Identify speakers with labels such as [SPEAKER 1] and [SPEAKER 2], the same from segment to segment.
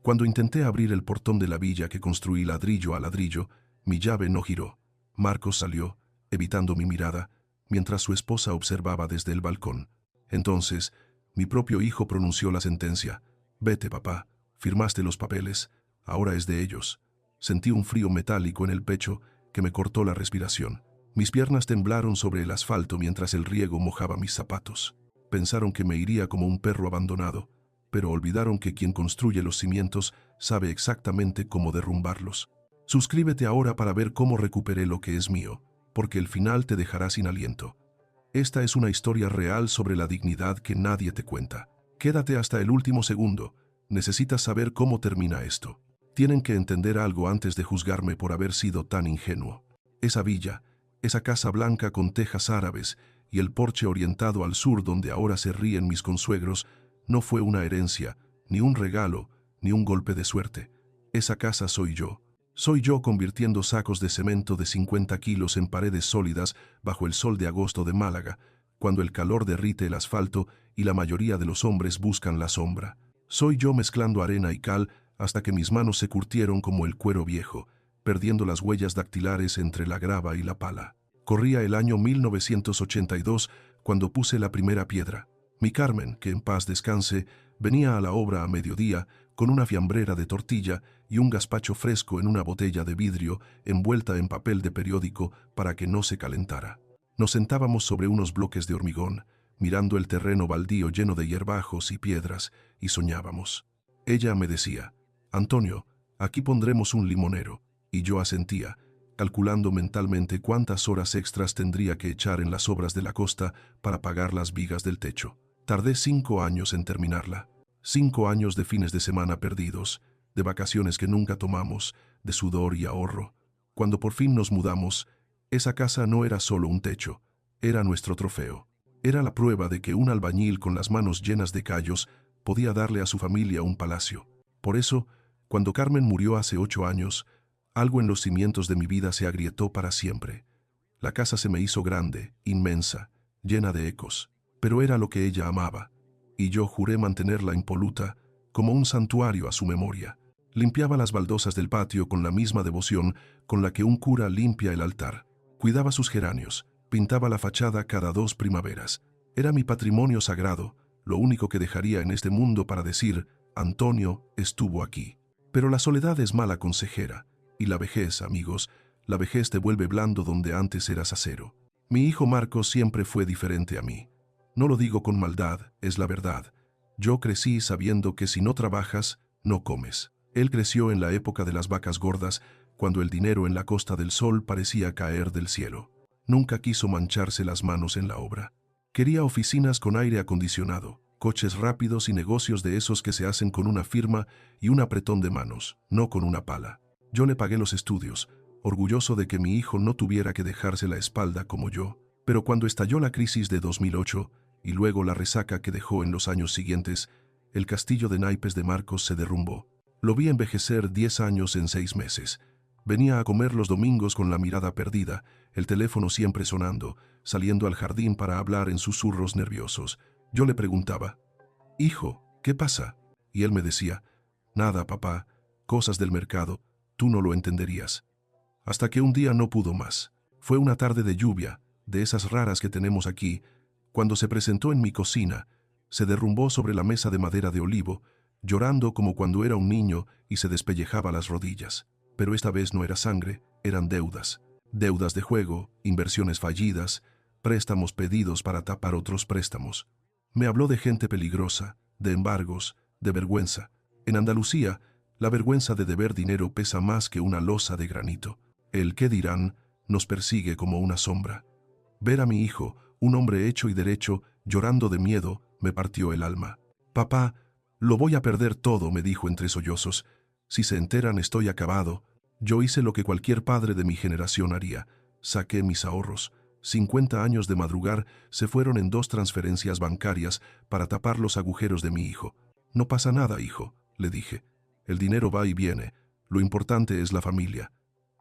[SPEAKER 1] Cuando intenté abrir el portón de la villa que construí ladrillo a ladrillo, mi llave no giró. Marcos salió, evitando mi mirada, mientras su esposa observaba desde el balcón. Entonces, mi propio hijo pronunció la sentencia. Vete, papá, firmaste los papeles, ahora es de ellos. Sentí un frío metálico en el pecho que me cortó la respiración. Mis piernas temblaron sobre el asfalto mientras el riego mojaba mis zapatos. Pensaron que me iría como un perro abandonado, pero olvidaron que quien construye los cimientos sabe exactamente cómo derrumbarlos. Suscríbete ahora para ver cómo recuperé lo que es mío, porque el final te dejará sin aliento. Esta es una historia real sobre la dignidad que nadie te cuenta. Quédate hasta el último segundo. Necesitas saber cómo termina esto. Tienen que entender algo antes de juzgarme por haber sido tan ingenuo. Esa villa, esa casa blanca con tejas árabes y el porche orientado al sur donde ahora se ríen mis consuegros, no fue una herencia, ni un regalo, ni un golpe de suerte. Esa casa soy yo. Soy yo convirtiendo sacos de cemento de 50 kilos en paredes sólidas bajo el sol de agosto de Málaga, cuando el calor derrite el asfalto y la mayoría de los hombres buscan la sombra. Soy yo mezclando arena y cal hasta que mis manos se curtieron como el cuero viejo, perdiendo las huellas dactilares entre la grava y la pala. Corría el año 1982 cuando puse la primera piedra. Mi Carmen, que en paz descanse, venía a la obra a mediodía con una fiambrera de tortilla y un gazpacho fresco en una botella de vidrio envuelta en papel de periódico para que no se calentara. Nos sentábamos sobre unos bloques de hormigón, mirando el terreno baldío lleno de hierbajos y piedras, y soñábamos. Ella me decía, «Antonio, aquí pondremos un limonero», y yo asentía, calculando mentalmente cuántas horas extras tendría que echar en las obras de la costa para pagar las vigas del techo. Tardé 5 años en terminarla. 5 años de fines de semana perdidos, de vacaciones que nunca tomamos, de sudor y ahorro. Cuando por fin nos mudamos, esa casa no era solo un techo, era nuestro trofeo. Era la prueba de que un albañil con las manos llenas de callos podía darle a su familia un palacio. Por eso, cuando Carmen murió hace 8 años, algo en los cimientos de mi vida se agrietó para siempre. La casa se me hizo grande, inmensa, llena de ecos, pero era lo que ella amaba, y yo juré mantenerla impoluta, como un santuario a su memoria. Limpiaba las baldosas del patio con la misma devoción con la que un cura limpia el altar. Cuidaba sus geranios, pintaba la fachada cada 2 primaveras. Era mi patrimonio sagrado, lo único que dejaría en este mundo para decir, Antonio estuvo aquí. Pero la soledad es mala consejera, y la vejez, amigos, la vejez te vuelve blando donde antes eras acero. Mi hijo Marcos siempre fue diferente a mí. No lo digo con maldad, es la verdad. Yo crecí sabiendo que si no trabajas, no comes. Él creció en la época de las vacas gordas, cuando el dinero en la Costa del Sol parecía caer del cielo. Nunca quiso mancharse las manos en la obra. Quería oficinas con aire acondicionado, coches rápidos y negocios de esos que se hacen con una firma y un apretón de manos, no con una pala. Yo le pagué los estudios, orgulloso de que mi hijo no tuviera que dejarse la espalda como yo. Pero cuando estalló la crisis de 2008, y luego la resaca que dejó en los años siguientes, el castillo de naipes de Marcos se derrumbó. Lo vi envejecer 10 años en 6 meses. Venía a comer los domingos con la mirada perdida, el teléfono siempre sonando, saliendo al jardín para hablar en susurros nerviosos. Yo le preguntaba, «Hijo, ¿qué pasa?» Y él me decía, «Nada, papá, cosas del mercado, tú no lo entenderías». Hasta que un día no pudo más. Fue una tarde de lluvia, de esas raras que tenemos aquí, cuando se presentó en mi cocina, se derrumbó sobre la mesa de madera de olivo, llorando como cuando era un niño y se despellejaba las rodillas. Pero esta vez no era sangre, eran deudas. Deudas de juego, inversiones fallidas, préstamos pedidos para tapar otros préstamos. Me habló de gente peligrosa, de embargos, de vergüenza. En Andalucía, la vergüenza de deber dinero pesa más que una losa de granito. El qué dirán nos persigue como una sombra. Ver a mi hijo, un hombre hecho y derecho, llorando de miedo, me partió el alma. «Papá, lo voy a perder todo», me dijo entre sollozos. «Si se enteran estoy acabado». Yo hice lo que cualquier padre de mi generación haría. Saqué mis ahorros. 50 años de madrugar se fueron en 2 transferencias bancarias para tapar los agujeros de mi hijo. «No pasa nada, hijo», le dije. «El dinero va y viene. Lo importante es la familia».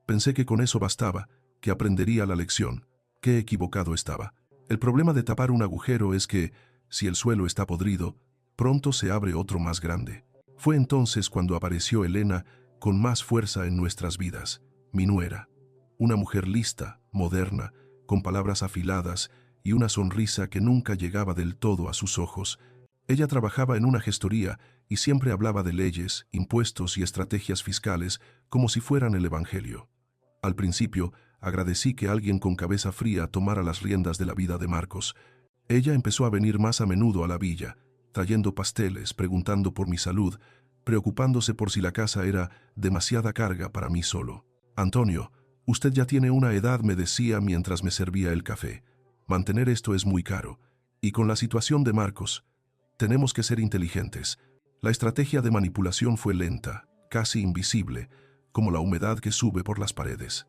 [SPEAKER 1] Pensé que con eso bastaba, que aprendería la lección. Qué equivocado estaba. El problema de tapar un agujero es que, si el suelo está podrido, pronto se abre otro más grande. Fue entonces cuando apareció Elena con más fuerza en nuestras vidas, mi nuera. Una mujer lista, moderna, con palabras afiladas y una sonrisa que nunca llegaba del todo a sus ojos. Ella trabajaba en una gestoría y siempre hablaba de leyes, impuestos y estrategias fiscales como si fueran el Evangelio. Al principio, agradecí que alguien con cabeza fría tomara las riendas de la vida de Marcos. Ella empezó a venir más a menudo a la villa, trayendo pasteles, preguntando por mi salud, preocupándose por si la casa era demasiada carga para mí solo. Antonio, usted ya tiene una edad, me decía mientras me servía el café. Mantener esto es muy caro. Y con la situación de Marcos, tenemos que ser inteligentes. La estrategia de manipulación fue lenta, casi invisible, como la humedad que sube por las paredes.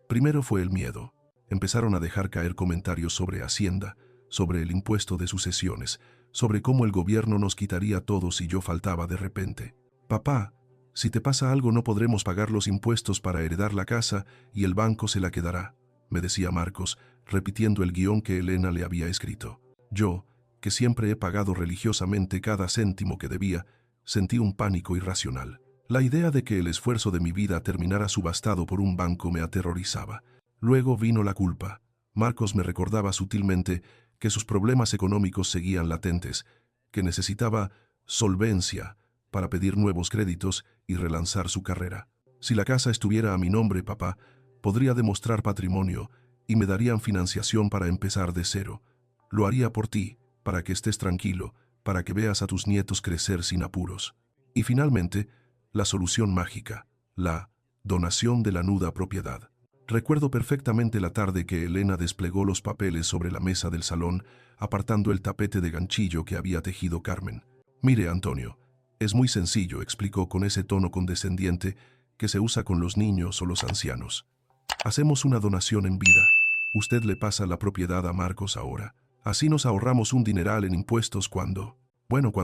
[SPEAKER 1] Primero fue el miedo. Empezaron a dejar caer comentarios sobre Hacienda, sobre el impuesto de sucesiones, sobre cómo el gobierno nos quitaría todo si yo faltaba de repente. Papá, si te pasa algo no podremos pagar los impuestos para heredar la casa y el banco se la quedará, me decía Marcos, repitiendo el guión que Elena le había escrito. Yo, que siempre he pagado religiosamente cada céntimo que debía, sentí un pánico irracional. La idea de que el esfuerzo de mi vida terminara subastado por un banco me aterrorizaba. Luego vino la culpa. Marcos me recordaba sutilmente que sus problemas económicos seguían latentes, que necesitaba solvencia para pedir nuevos créditos y relanzar su carrera. Si la casa estuviera a mi nombre, papá, podría demostrar patrimonio y me darían financiación para empezar de cero. Lo haría por ti, para que estés tranquilo, para que veas a tus nietos crecer sin apuros. Y finalmente, la solución mágica, la donación de la nuda propiedad. Recuerdo perfectamente la tarde que Elena desplegó los papeles sobre la mesa del salón, apartando el tapete de ganchillo que había tejido Carmen. Mire, Antonio, es muy sencillo, explicó con ese tono condescendiente que se usa con los niños o los ancianos. Hacemos una donación en vida. Usted le pasa la propiedad a Marcos ahora. Así nos ahorramos un dineral en impuestos cuando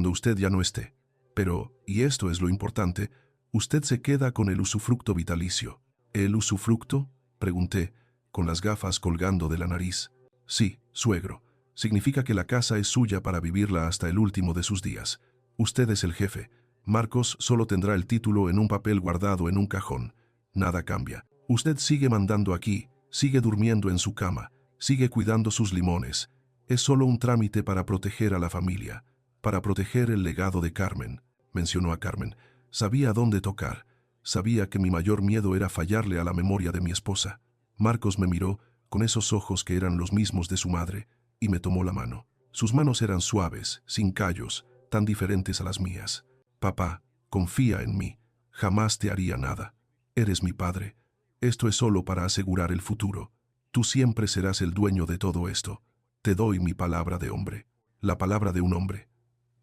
[SPEAKER 1] usted ya no esté. Pero, y esto es lo importante, usted se queda con el usufructo vitalicio. ¿El usufructo?, pregunté, con las gafas colgando de la nariz. Sí, suegro. Significa que la casa es suya para vivirla hasta el último de sus días. Usted es el jefe. Marcos solo tendrá el título en un papel guardado en un cajón. Nada cambia. Usted sigue mandando aquí, sigue durmiendo en su cama, sigue cuidando sus limones. Es solo un trámite para proteger a la familia, para proteger el legado de Carmen, mencionó a Carmen. Sabía dónde tocar. Sabía que mi mayor miedo era fallarle a la memoria de mi esposa. Marcos me miró con esos ojos que eran los mismos de su madre y me tomó la mano. Sus manos eran suaves, sin callos, tan diferentes a las mías. Papá, confía en mí. Jamás te haría nada. Eres mi padre. Esto es solo para asegurar el futuro. Tú siempre serás el dueño de todo esto. Te doy mi palabra de hombre. La palabra de un hombre.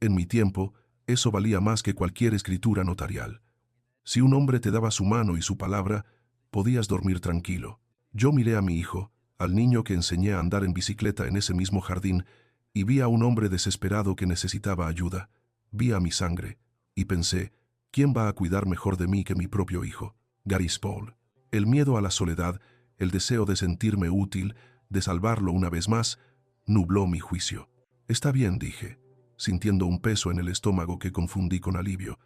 [SPEAKER 1] En mi tiempo, eso valía más que cualquier escritura notarial. Si un hombre te daba su mano y su palabra, podías dormir tranquilo. Yo miré a mi hijo, al niño que enseñé a andar en bicicleta en ese mismo jardín, y vi a un hombre desesperado que necesitaba ayuda. Vi a mi sangre, y pensé, ¿quién va a cuidar mejor de mí que mi propio hijo? Garispaul. El miedo a la soledad, el deseo de sentirme útil, de salvarlo una vez más, nubló mi juicio. Está bien, dije, sintiendo un peso en el estómago que confundí con alivio.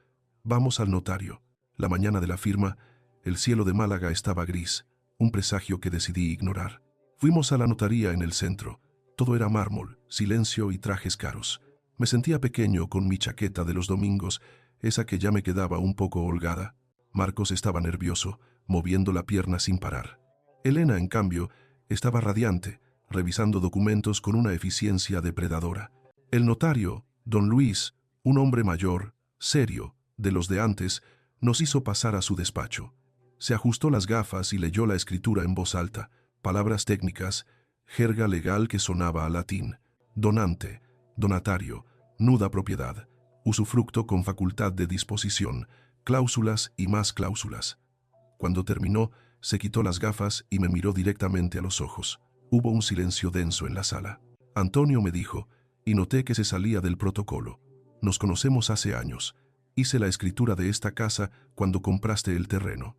[SPEAKER 1] Vamos al notario. La mañana de la firma, el cielo de Málaga estaba gris, un presagio que decidí ignorar. Fuimos a la notaría en el centro. Todo era mármol, silencio y trajes caros. Me sentía pequeño con mi chaqueta de los domingos, esa que ya me quedaba un poco holgada. Marcos estaba nervioso, moviendo la pierna sin parar. Elena, en cambio, estaba radiante, revisando documentos con una eficiencia depredadora. El notario, don Luis, un hombre mayor, serio, de los de antes, nos hizo pasar a su despacho. Se ajustó las gafas y leyó la escritura en voz alta, palabras técnicas, jerga legal que sonaba a latín. Donante, donatario, nuda propiedad, usufructo con facultad de disposición, cláusulas y más cláusulas. Cuando terminó, se quitó las gafas y me miró directamente a los ojos. Hubo un silencio denso en la sala. Antonio, me dijo, y noté que se salía del protocolo. Nos conocemos hace años. Hice la escritura de esta casa cuando compraste el terreno.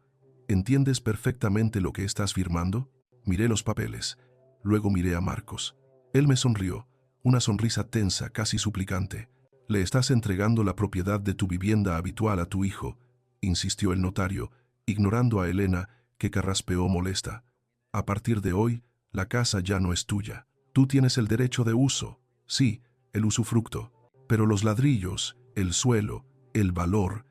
[SPEAKER 1] ¿Entiendes perfectamente lo que estás firmando? Miré los papeles. Luego miré a Marcos. Él me sonrió, una sonrisa tensa, casi suplicante. Le estás entregando la propiedad de tu vivienda habitual a tu hijo, insistió el notario, ignorando a Elena, que carraspeó molesta. A partir de hoy, la casa ya no es tuya. Tú tienes el derecho de uso, sí, el usufructo, pero los ladrillos, el suelo, el valor,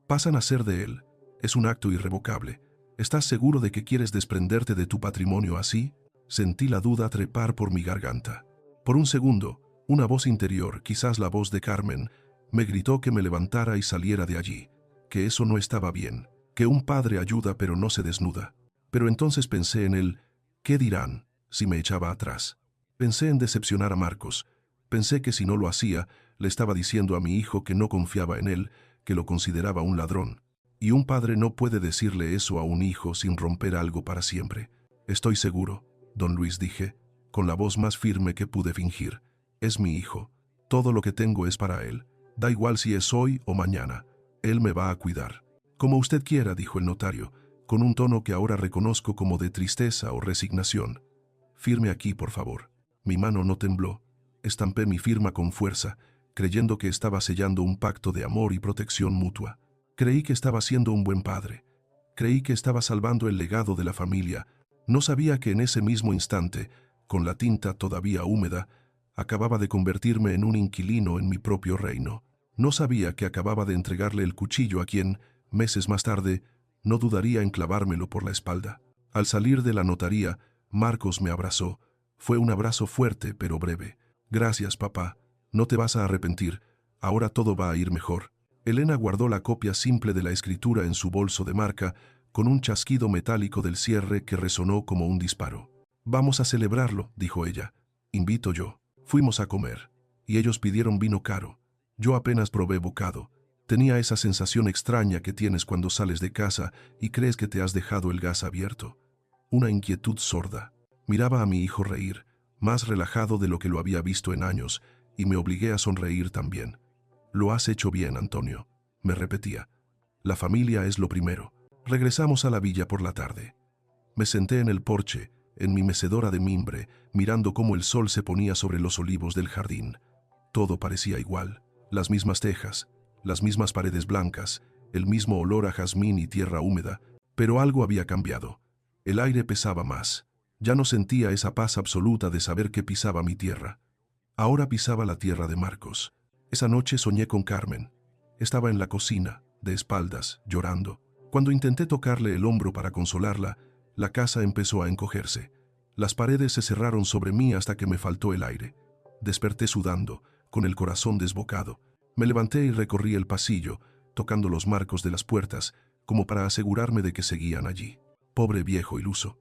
[SPEAKER 1] pasan a ser de él. Es un acto irrevocable. ¿Estás seguro de que quieres desprenderte de tu patrimonio así? Sentí la duda trepar por mi garganta. Por un segundo, una voz interior, quizás la voz de Carmen, me gritó que me levantara y saliera de allí, que eso no estaba bien, que un padre ayuda pero no se desnuda. Pero entonces pensé en él, ¿qué dirán si me echaba atrás? Pensé en decepcionar a Marcos. Pensé que si no lo hacía, le estaba diciendo a mi hijo que no confiaba en él, que lo consideraba un ladrón. Y un padre no puede decirle eso a un hijo sin romper algo para siempre. Estoy seguro, don Luis, dije, con la voz más firme que pude fingir. Es mi hijo. Todo lo que tengo es para él. Da igual si es hoy o mañana. Él me va a cuidar. Como usted quiera, dijo el notario, con un tono que ahora reconozco como de tristeza o resignación. Firme aquí, por favor. Mi mano no tembló. Estampé mi firma con fuerza, creyendo que estaba sellando un pacto de amor y protección mutua. Creí que estaba siendo un buen padre. Creí que estaba salvando el legado de la familia. No sabía que en ese mismo instante, con la tinta todavía húmeda, acababa de convertirme en un inquilino en mi propio reino. No sabía que acababa de entregarle el cuchillo a quien, meses más tarde, no dudaría en clavármelo por la espalda. Al salir de la notaría, Marcos me abrazó. Fue un abrazo fuerte pero breve. Gracias, papá. No te vas a arrepentir. Ahora todo va a ir mejor. Elena guardó la copia simple de la escritura en su bolso de marca, con un chasquido metálico del cierre que resonó como un disparo. Vamos a celebrarlo, dijo ella. Invito yo. Fuimos a comer. Y ellos pidieron vino caro. Yo apenas probé bocado. Tenía esa sensación extraña que tienes cuando sales de casa y crees que te has dejado el gas abierto. Una inquietud sorda. Miraba a mi hijo reír, más relajado de lo que lo había visto en años, y me obligué a sonreír también. Lo has hecho bien, Antonio, me repetía. La familia es lo primero. Regresamos a la villa por la tarde. Me senté en el porche, en mi mecedora de mimbre, mirando cómo el sol se ponía sobre los olivos del jardín. Todo parecía igual. Las mismas tejas, las mismas paredes blancas, el mismo olor a jazmín y tierra húmeda, pero algo había cambiado. El aire pesaba más. Ya no sentía esa paz absoluta de saber que pisaba mi tierra. Ahora pisaba la tierra de Marcos. Esa noche soñé con Carmen. Estaba en la cocina, de espaldas, llorando. Cuando intenté tocarle el hombro para consolarla, la casa empezó a encogerse. Las paredes se cerraron sobre mí hasta que me faltó el aire. Desperté sudando, con el corazón desbocado. Me levanté y recorrí el pasillo, tocando los marcos de las puertas, como para asegurarme de que seguían allí. Pobre viejo iluso.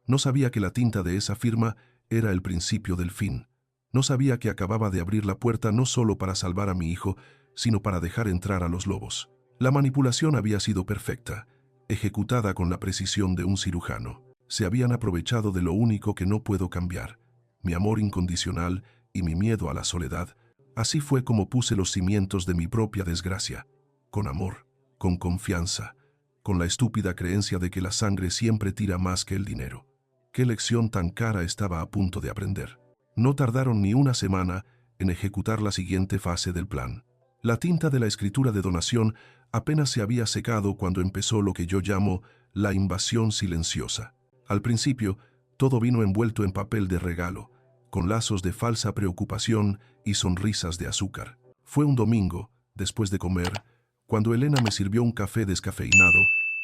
[SPEAKER 1] No sabía que la tinta de esa firma era el principio del fin. No sabía que acababa de abrir la puerta no solo para salvar a mi hijo, sino para dejar entrar a los lobos. La manipulación había sido perfecta, ejecutada con la precisión de un cirujano. Se habían aprovechado de lo único que no puedo cambiar, mi amor incondicional y mi miedo a la soledad. Así fue como puse los cimientos de mi propia desgracia, con amor, con confianza, con la estúpida creencia de que la sangre siempre tira más que el dinero. ¿Qué lección tan cara estaba a punto de aprender? No tardaron ni una semana en ejecutar la siguiente fase del plan. La tinta de la escritura de donación apenas se había secado cuando empezó lo que yo llamo la invasión silenciosa. Al principio, todo vino envuelto en papel de regalo, con lazos de falsa preocupación y sonrisas de azúcar. Fue un domingo, después de comer, cuando Elena me sirvió un café descafeinado,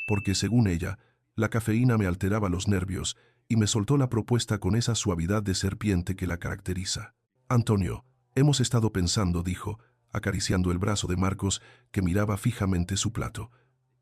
[SPEAKER 1] porque, según ella, la cafeína me alteraba los nervios, y me soltó la propuesta con esa suavidad de serpiente que la caracteriza. Antonio, hemos estado pensando, dijo, acariciando el brazo de Marcos, que miraba fijamente su plato.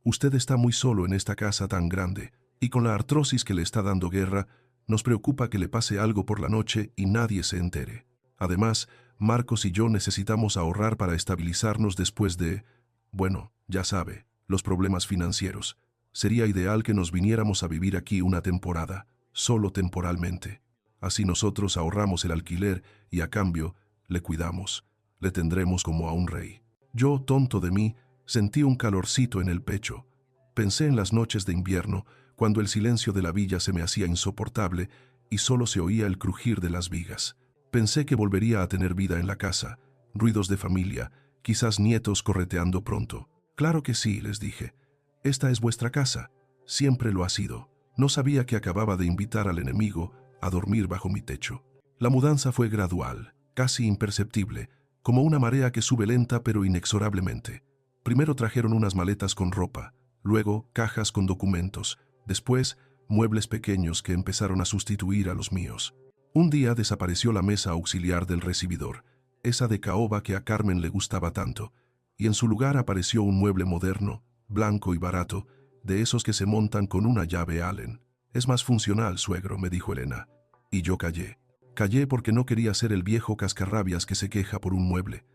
[SPEAKER 1] Usted está muy solo en esta casa tan grande, y con la artrosis que le está dando guerra, nos preocupa que le pase algo por la noche y nadie se entere. Además, Marcos y yo necesitamos ahorrar para estabilizarnos después de, bueno, ya sabe, los problemas financieros. Sería ideal que nos viniéramos a vivir aquí una temporada, solo temporalmente. Así nosotros ahorramos el alquiler y a cambio le cuidamos, le tendremos como a un rey. Yo, tonto de mí, sentí un calorcito en el pecho. Pensé en las noches de invierno, cuando el silencio de la villa se me hacía insoportable y solo se oía el crujir de las vigas. Pensé que volvería a tener vida en la casa, ruidos de familia, quizás nietos correteando pronto. Claro que sí, les dije. Esta es vuestra casa. Siempre lo ha sido. No sabía que acababa de invitar al enemigo a dormir bajo mi techo. La mudanza fue gradual, casi imperceptible, como una marea que sube lenta pero inexorablemente. Primero trajeron unas maletas con ropa, luego cajas con documentos, después muebles pequeños que empezaron a sustituir a los míos. Un día desapareció la mesa auxiliar del recibidor, esa de caoba que a Carmen le gustaba tanto, y en su lugar apareció un mueble moderno, blanco y barato, de esos que se montan con una llave Allen. Es más funcional, suegro, me dijo Elena. Y yo callé. Callé porque no quería ser el viejo cascarrabias que se queja por un mueble.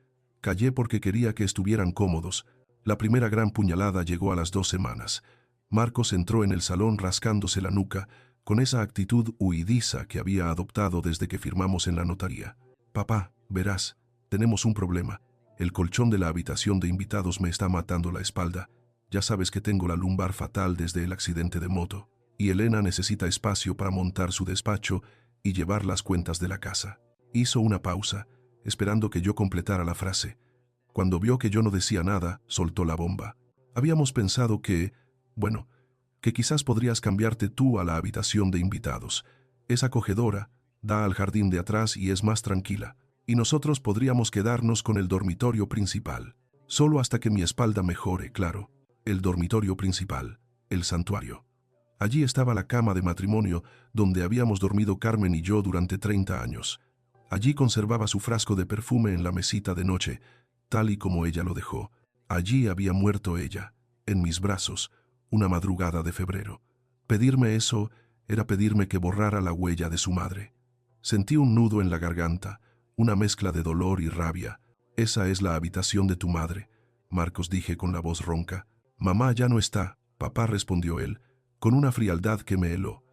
[SPEAKER 1] Callé porque quería que estuvieran cómodos. La primera gran puñalada llegó a las 2 semanas. Marcos entró en el salón rascándose la nuca, con esa actitud huidiza que había adoptado desde que firmamos en la notaría. Papá, verás, tenemos un problema. El colchón de la habitación de invitados me está matando la espalda. Ya sabes que tengo la lumbar fatal desde el accidente de moto. Y Elena necesita espacio para montar su despacho y llevar las cuentas de la casa. Hizo una pausa, esperando que yo completara la frase. Cuando vio que yo no decía nada, soltó la bomba. Habíamos pensado que, bueno, que quizás podrías cambiarte tú a la habitación de invitados. Es acogedora, da al jardín de atrás y es más tranquila. Y nosotros podríamos quedarnos con el dormitorio principal. Solo hasta que mi espalda mejore, claro. El dormitorio principal, el santuario. Allí estaba la cama de matrimonio donde habíamos dormido Carmen y yo durante 30 años. Allí conservaba su frasco de perfume en la mesita de noche, tal y como ella lo dejó. Allí había muerto ella, en mis brazos, una madrugada de febrero. Pedirme eso era pedirme que borrara la huella de su madre. Sentí un nudo en la garganta, una mezcla de dolor y rabia. Esa es la habitación de tu madre, Marcos, dije con la voz ronca. Mamá ya no está, papá, respondió él, con una frialdad que me heló.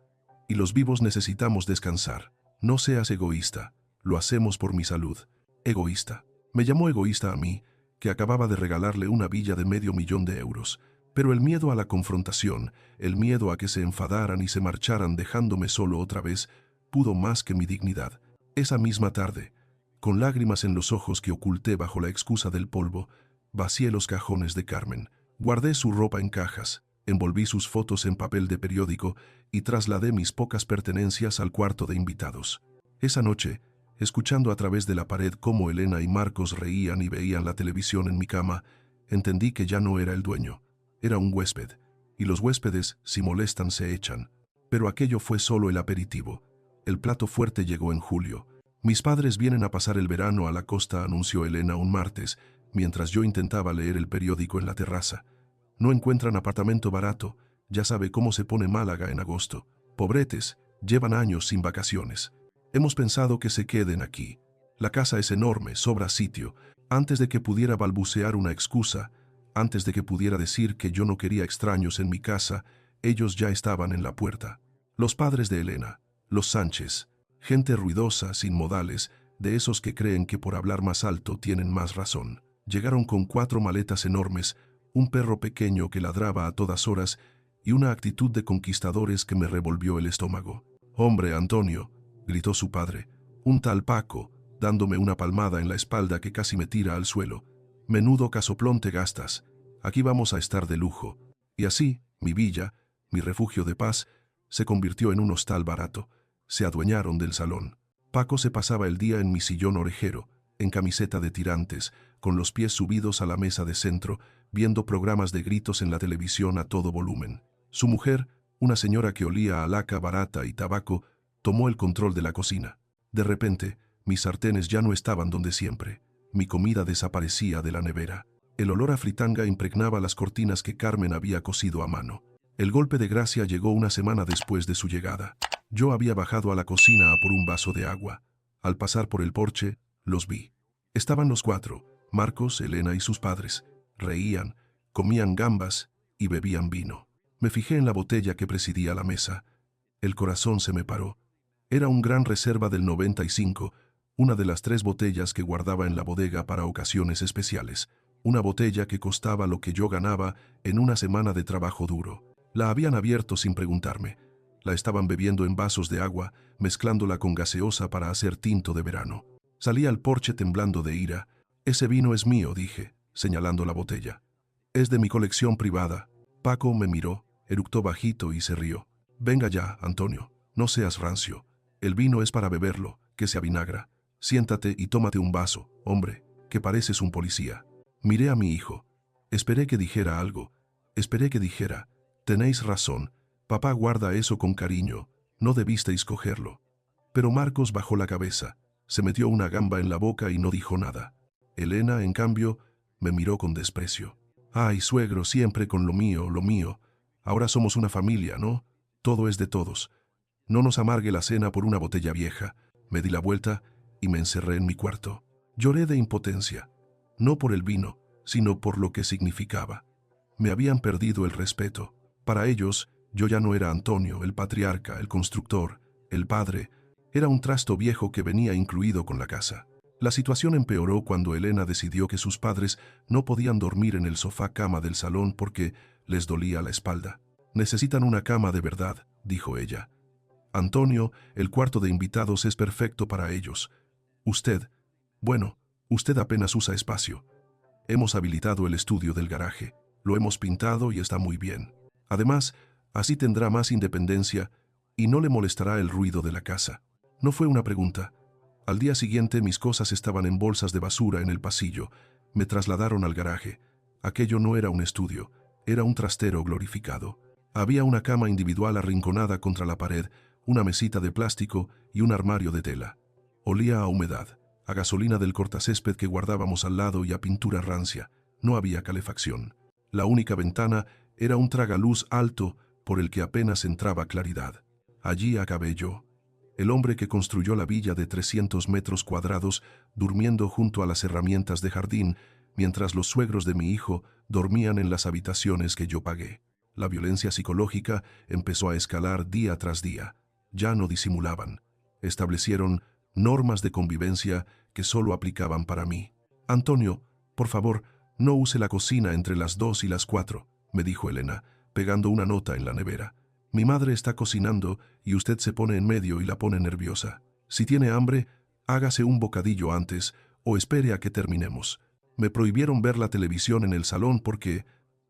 [SPEAKER 1] Y los vivos necesitamos descansar. No seas egoísta, lo hacemos por mi salud. Egoísta. Me llamó egoísta a mí, que acababa de regalarle una villa de $500,000. Pero el miedo a la confrontación, el miedo a que se enfadaran y se marcharan dejándome solo otra vez, pudo más que mi dignidad. Esa misma tarde, con lágrimas en los ojos que oculté bajo la excusa del polvo, vacié los cajones de Carmen. Guardé su ropa en cajas, envolví sus fotos en papel de periódico y trasladé mis pocas pertenencias al cuarto de invitados. Esa noche, escuchando a través de la pared cómo Elena y Marcos reían y veían la televisión en mi cama, entendí que ya no era el dueño. Era un huésped, y los huéspedes, si molestan, se echan. Pero aquello fue solo el aperitivo. El plato fuerte llegó en julio. Mis padres vienen a pasar el verano a la costa, anunció Elena un martes, mientras yo intentaba leer el periódico en la terraza. No encuentran apartamento barato, ya sabe cómo se pone Málaga en agosto. Pobretes, llevan años sin vacaciones. Hemos pensado que se queden aquí. La casa es enorme, sobra sitio. Antes de que pudiera balbucear una excusa, antes de que pudiera decir que yo no quería extraños en mi casa, ellos ya estaban en la puerta. Los padres de Elena, los Sánchez, gente ruidosa, sin modales, de esos que creen que por hablar más alto tienen más razón. Llegaron con 4 maletas enormes, un perro pequeño que ladraba a todas horas y una actitud de conquistadores que me revolvió el estómago. «Hombre, Antonio», gritó su padre, «un tal Paco», dándome una palmada en la espalda que casi me tira al suelo. «Menudo casoplón te gastas. Aquí vamos a estar de lujo». Y así, mi villa, mi refugio de paz, se convirtió en un hostal barato. Se adueñaron del salón. Paco se pasaba el día en mi sillón orejero, en camiseta de tirantes, con los pies subidos a la mesa de centro, viendo programas de gritos en la televisión a todo volumen. Su mujer, una señora que olía a laca barata y tabaco, tomó el control de la cocina. De repente, mis sartenes ya no estaban donde siempre. Mi comida desaparecía de la nevera. El olor a fritanga impregnaba las cortinas que Carmen había cosido a mano. El golpe de gracia llegó una semana después de su llegada. Yo había bajado a la cocina a por un vaso de agua. Al pasar por el porche, los vi. Estaban los 4, Marcos, Elena y sus padres. Reían, comían gambas y bebían vino. Me fijé en la botella que presidía la mesa. El corazón se me paró. Era un gran reserva del 95, una de las 3 botellas que guardaba en la bodega para ocasiones especiales. Una botella que costaba lo que yo ganaba en una semana de trabajo duro. La habían abierto sin preguntarme. La estaban bebiendo en vasos de agua, mezclándola con gaseosa para hacer tinto de verano. Salí al porche temblando de ira. Ese vino es mío, dije, señalando la botella. Es de mi colección privada. Paco me miró, eructó bajito y se rió. Venga ya, Antonio, no seas rancio. El vino es para beberlo, que se avinagra. Siéntate y tómate un vaso, hombre, que pareces un policía. Miré a mi hijo. Esperé que dijera algo. Esperé que dijera, tenéis razón, papá guarda eso con cariño, no debisteis cogerlo. Pero Marcos bajó la cabeza, se metió una gamba en la boca y no dijo nada. Elena, en cambio, me miró con desprecio. Ay, suegro, siempre con lo mío, lo mío. Ahora somos una familia, ¿no? Todo es de todos. No nos amargue la cena por una botella vieja. Me di la vuelta y me encerré en mi cuarto. Lloré de impotencia, no por el vino, sino por lo que significaba. Me habían perdido el respeto. Para ellos, yo ya no era Antonio, el patriarca, el constructor, el padre. Era un trasto viejo que venía incluido con la casa. La situación empeoró cuando Elena decidió que sus padres no podían dormir en el sofá-cama del salón porque les dolía la espalda. Necesitan una cama de verdad, dijo ella. Antonio, el cuarto de invitados es perfecto para ellos. Bueno, usted apenas usa espacio. Hemos habilitado el estudio del garaje, lo hemos pintado y está muy bien. Además, así tendrá más independencia y no le molestará el ruido de la casa. No fue una pregunta. Al día siguiente mis cosas estaban en bolsas de basura en el pasillo. Me trasladaron al garaje. Aquello no era un estudio, era un trastero glorificado. Había una cama individual arrinconada contra la pared, una mesita de plástico y un armario de tela. Olía a humedad, a gasolina del cortacésped que guardábamos al lado y a pintura rancia. No había calefacción. La única ventana era un tragaluz alto por el que apenas entraba claridad. Allí acabé yo, el hombre que construyó la villa de 300 metros cuadrados, durmiendo junto a las herramientas de jardín, mientras los suegros de mi hijo dormían en las habitaciones que yo pagué. La violencia psicológica empezó a escalar día tras día. Ya no disimulaban. Establecieron normas de convivencia que solo aplicaban para mí. Antonio, por favor, no use la cocina entre las 2 y las 4, me dijo Elena, pegando una nota en la nevera. Mi madre está cocinando y usted se pone en medio y la pone nerviosa. Si tiene hambre, hágase un bocadillo antes o espere a que terminemos. Me prohibieron ver la televisión en el salón porque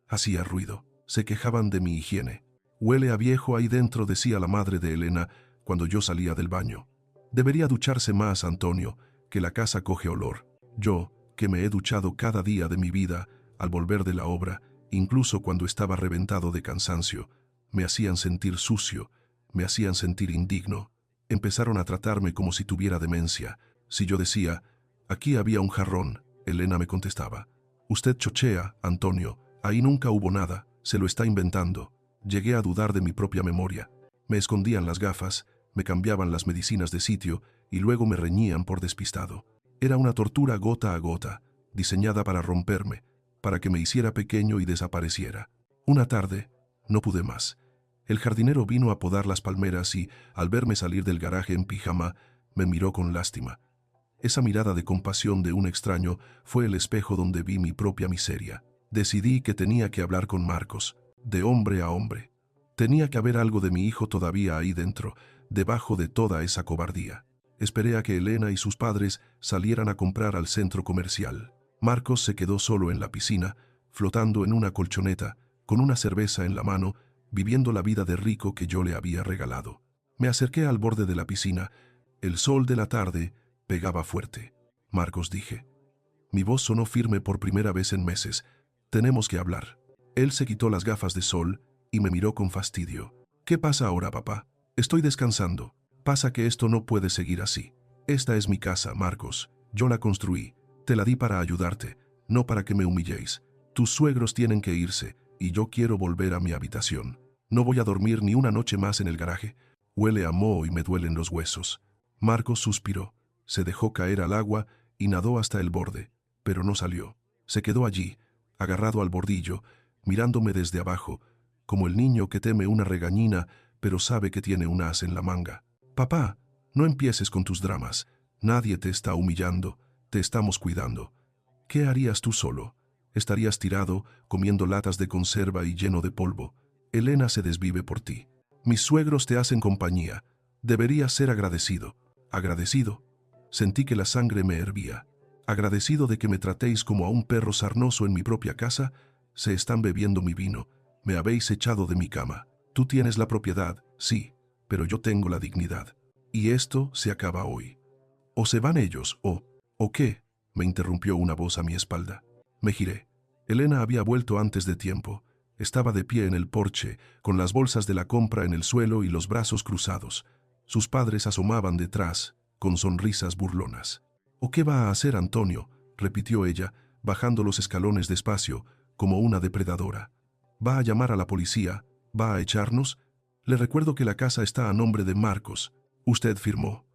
[SPEAKER 1] hacía ruido. Se quejaban de mi higiene. Huele a viejo ahí dentro, decía la madre de Elena cuando yo salía del baño. Debería ducharse más, Antonio, que la casa coge olor. Yo, que me he duchado cada día de mi vida, al volver de la obra, incluso cuando estaba reventado de cansancio, me hacían sentir sucio, me hacían sentir indigno. Empezaron a tratarme como si tuviera demencia. Si yo decía, aquí había un jarrón, Elena me contestaba, usted chochea, Antonio, ahí nunca hubo nada, se lo está inventando. Llegué a dudar de mi propia memoria. Me escondían las gafas, me cambiaban las medicinas de sitio y luego me reñían por despistado. Era una tortura gota a gota, diseñada para romperme, para que me hiciera pequeño y desapareciera. Una tarde, no pude más. El jardinero vino a podar las palmeras y, al verme salir del garaje en pijama, me miró con lástima. Esa mirada de compasión de un extraño fue el espejo donde vi mi propia miseria. Decidí que tenía que hablar con Marcos, de hombre a hombre. Tenía que haber algo de mi hijo todavía ahí dentro, debajo de toda esa cobardía. Esperé a que Elena y sus padres salieran a comprar al centro comercial. Marcos se quedó solo en la piscina, flotando en una colchoneta, con una cerveza en la mano, viviendo la vida de rico que yo le había regalado. Me acerqué al borde de la piscina. El sol de la tarde pegaba fuerte. Marcos, dije. Mi voz sonó firme por primera vez en meses. Tenemos que hablar. Él se quitó las gafas de sol y me miró con fastidio. ¿Qué pasa ahora, papá? Estoy descansando. Pasa que esto no puede seguir así. Esta es mi casa, Marcos. Yo la construí. Te la di para ayudarte, no para que me humilléis. Tus suegros tienen que irse y yo quiero volver a mi habitación. No voy a dormir ni una noche más en el garaje. Huele a moho y me duelen los huesos. Marcos suspiró. Se dejó caer al agua y nadó hasta el borde, pero no salió. Se quedó allí, agarrado al bordillo, mirándome desde abajo, como el niño que teme una regañina, pero sabe que tiene un as en la manga. Papá, no empieces con tus dramas. Nadie te está humillando, te estamos cuidando. ¿Qué harías tú solo? Estarías tirado, comiendo latas de conserva y lleno de polvo. Elena se desvive por ti. Mis suegros te hacen compañía. Deberías ser agradecido. ¿Agradecido? Sentí que la sangre me hervía. Agradecido de que me tratéis como a un perro sarnoso en mi propia casa, se están bebiendo mi vino, me habéis echado de mi cama. Tú tienes la propiedad, sí, pero yo tengo la dignidad. Y esto se acaba hoy. O se van ellos, ¿o qué? Me interrumpió una voz a mi espalda. Me giré. Elena había vuelto antes de tiempo. Estaba de pie en el porche, con las bolsas de la compra en el suelo y los brazos cruzados. Sus padres asomaban detrás, con sonrisas burlonas. ¿O qué va a hacer Antonio?, repitió ella, bajando los escalones despacio, como una depredadora. ¿Va a llamar a la policía? ¿Va a echarnos? Le recuerdo que la casa está a nombre de Marcos. Usted firmó.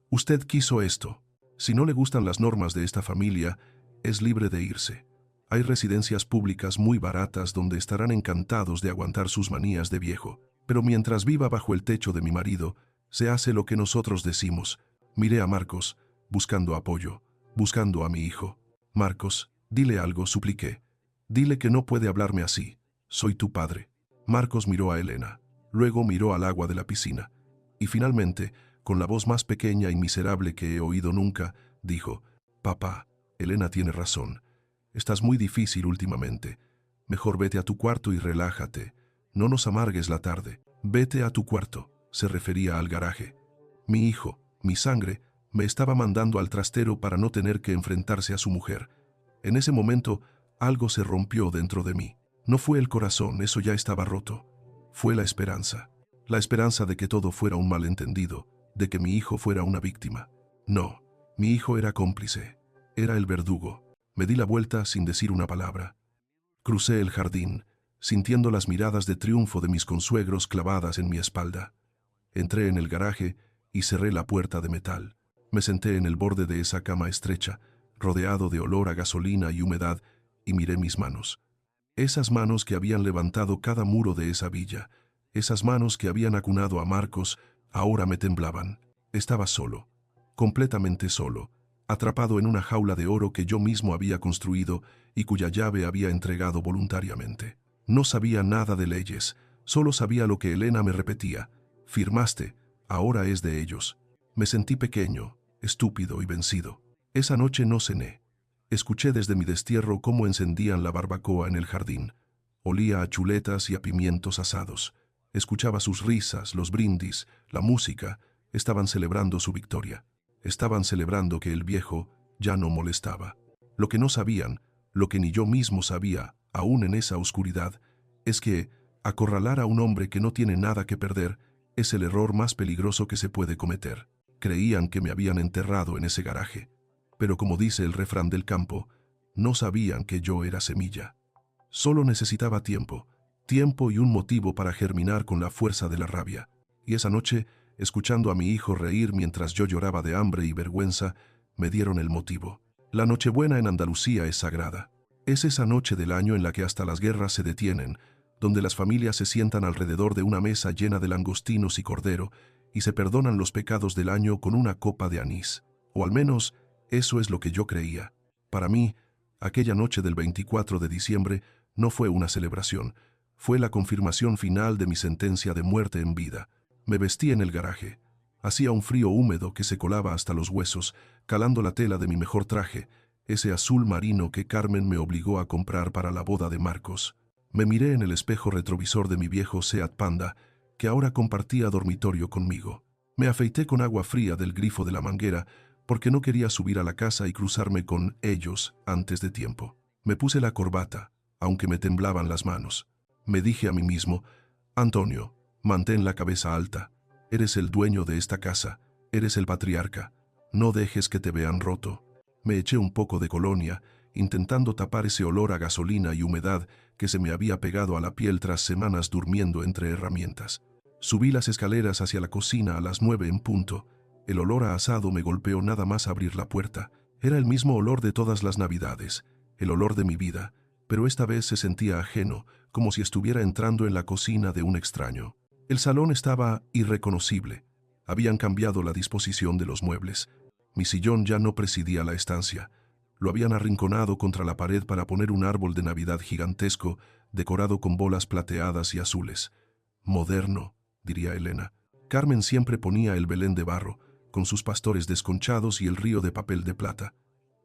[SPEAKER 1] Usted quiso esto. Si no le gustan las normas de esta familia, es libre de irse. Hay residencias públicas muy baratas donde estarán encantados de aguantar sus manías de viejo. Pero mientras viva bajo el techo de mi marido, se hace lo que nosotros decimos. Miré a Marcos, buscando apoyo, buscando a mi hijo. Marcos, dile algo, supliqué. Dile que no puede hablarme así. Soy tu padre. Marcos miró a Elena, luego miró al agua de la piscina, y finalmente, con la voz más pequeña y miserable que he oído nunca, dijo: «Papá, Elena tiene razón. Estás muy difícil últimamente. Mejor vete a tu cuarto y relájate. No nos amargues la tarde. Vete a tu cuarto», se refería al garaje. Mi hijo, mi sangre, me estaba mandando al trastero para no tener que enfrentarse a su mujer. En ese momento, algo se rompió dentro de mí. No fue el corazón, eso ya estaba roto. Fue la esperanza. La esperanza de que todo fuera un malentendido, de que mi hijo fuera una víctima. No, mi hijo era cómplice. Era el verdugo. Me di la vuelta sin decir una palabra. Crucé el jardín, sintiendo las miradas de triunfo de mis consuegros clavadas en mi espalda. Entré en el garaje y cerré la puerta de metal. Me senté en el borde de esa cama estrecha, rodeado de olor a gasolina y humedad, y miré mis manos. Esas manos que habían levantado cada muro de esa villa, esas manos que habían acunado a Marcos, ahora me temblaban. Estaba solo, completamente solo, atrapado en una jaula de oro que yo mismo había construido y cuya llave había entregado voluntariamente. No sabía nada de leyes, solo sabía lo que Elena me repetía: «Firmaste, ahora es de ellos». Me sentí pequeño, estúpido y vencido. Esa noche no cené. Escuché desde mi destierro cómo encendían la barbacoa en el jardín. Olía a chuletas y a pimientos asados. Escuchaba sus risas, los brindis, la música. Estaban celebrando su victoria. Estaban celebrando que el viejo ya no molestaba. Lo que no sabían, lo que ni yo mismo sabía, aún en esa oscuridad, es que acorralar a un hombre que no tiene nada que perder es el error más peligroso que se puede cometer. Creían que me habían enterrado en ese garaje. Pero como dice el refrán del campo, no sabían que yo era semilla. Solo necesitaba tiempo, tiempo y un motivo para germinar con la fuerza de la rabia. Y esa noche, escuchando a mi hijo reír mientras yo lloraba de hambre y vergüenza, me dieron el motivo. La Nochebuena en Andalucía es sagrada. Es esa noche del año en la que hasta las guerras se detienen, donde las familias se sientan alrededor de una mesa llena de langostinos y cordero y se perdonan los pecados del año con una copa de anís. O al menos, eso es lo que yo creía. Para mí, aquella noche del 24 de diciembre no fue una celebración, fue la confirmación final de mi sentencia de muerte en vida. Me vestí en el garaje. Hacía un frío húmedo que se colaba hasta los huesos, calando la tela de mi mejor traje, ese azul marino que Carmen me obligó a comprar para la boda de Marcos. Me miré en el espejo retrovisor de mi viejo Seat Panda, que ahora compartía dormitorio conmigo. Me afeité con agua fría del grifo de la manguera, porque no quería subir a la casa y cruzarme con ellos antes de tiempo. Me puse la corbata, aunque me temblaban las manos. Me dije a mí mismo: «Antonio, mantén la cabeza alta. Eres el dueño de esta casa, eres el patriarca. No dejes que te vean roto». Me eché un poco de colonia, intentando tapar ese olor a gasolina y humedad que se me había pegado a la piel tras semanas durmiendo entre herramientas. Subí las escaleras hacia la cocina a las 9 en punto. El olor a asado me golpeó nada más abrir la puerta. Era el mismo olor de todas las Navidades, el olor de mi vida, pero esta vez se sentía ajeno, como si estuviera entrando en la cocina de un extraño. El salón estaba irreconocible. Habían cambiado la disposición de los muebles. Mi sillón ya no presidía la estancia. Lo habían arrinconado contra la pared para poner un árbol de Navidad gigantesco, decorado con bolas plateadas y azules. «Moderno», diría Elena. Carmen siempre ponía el Belén de barro, con sus pastores desconchados y el río de papel de plata.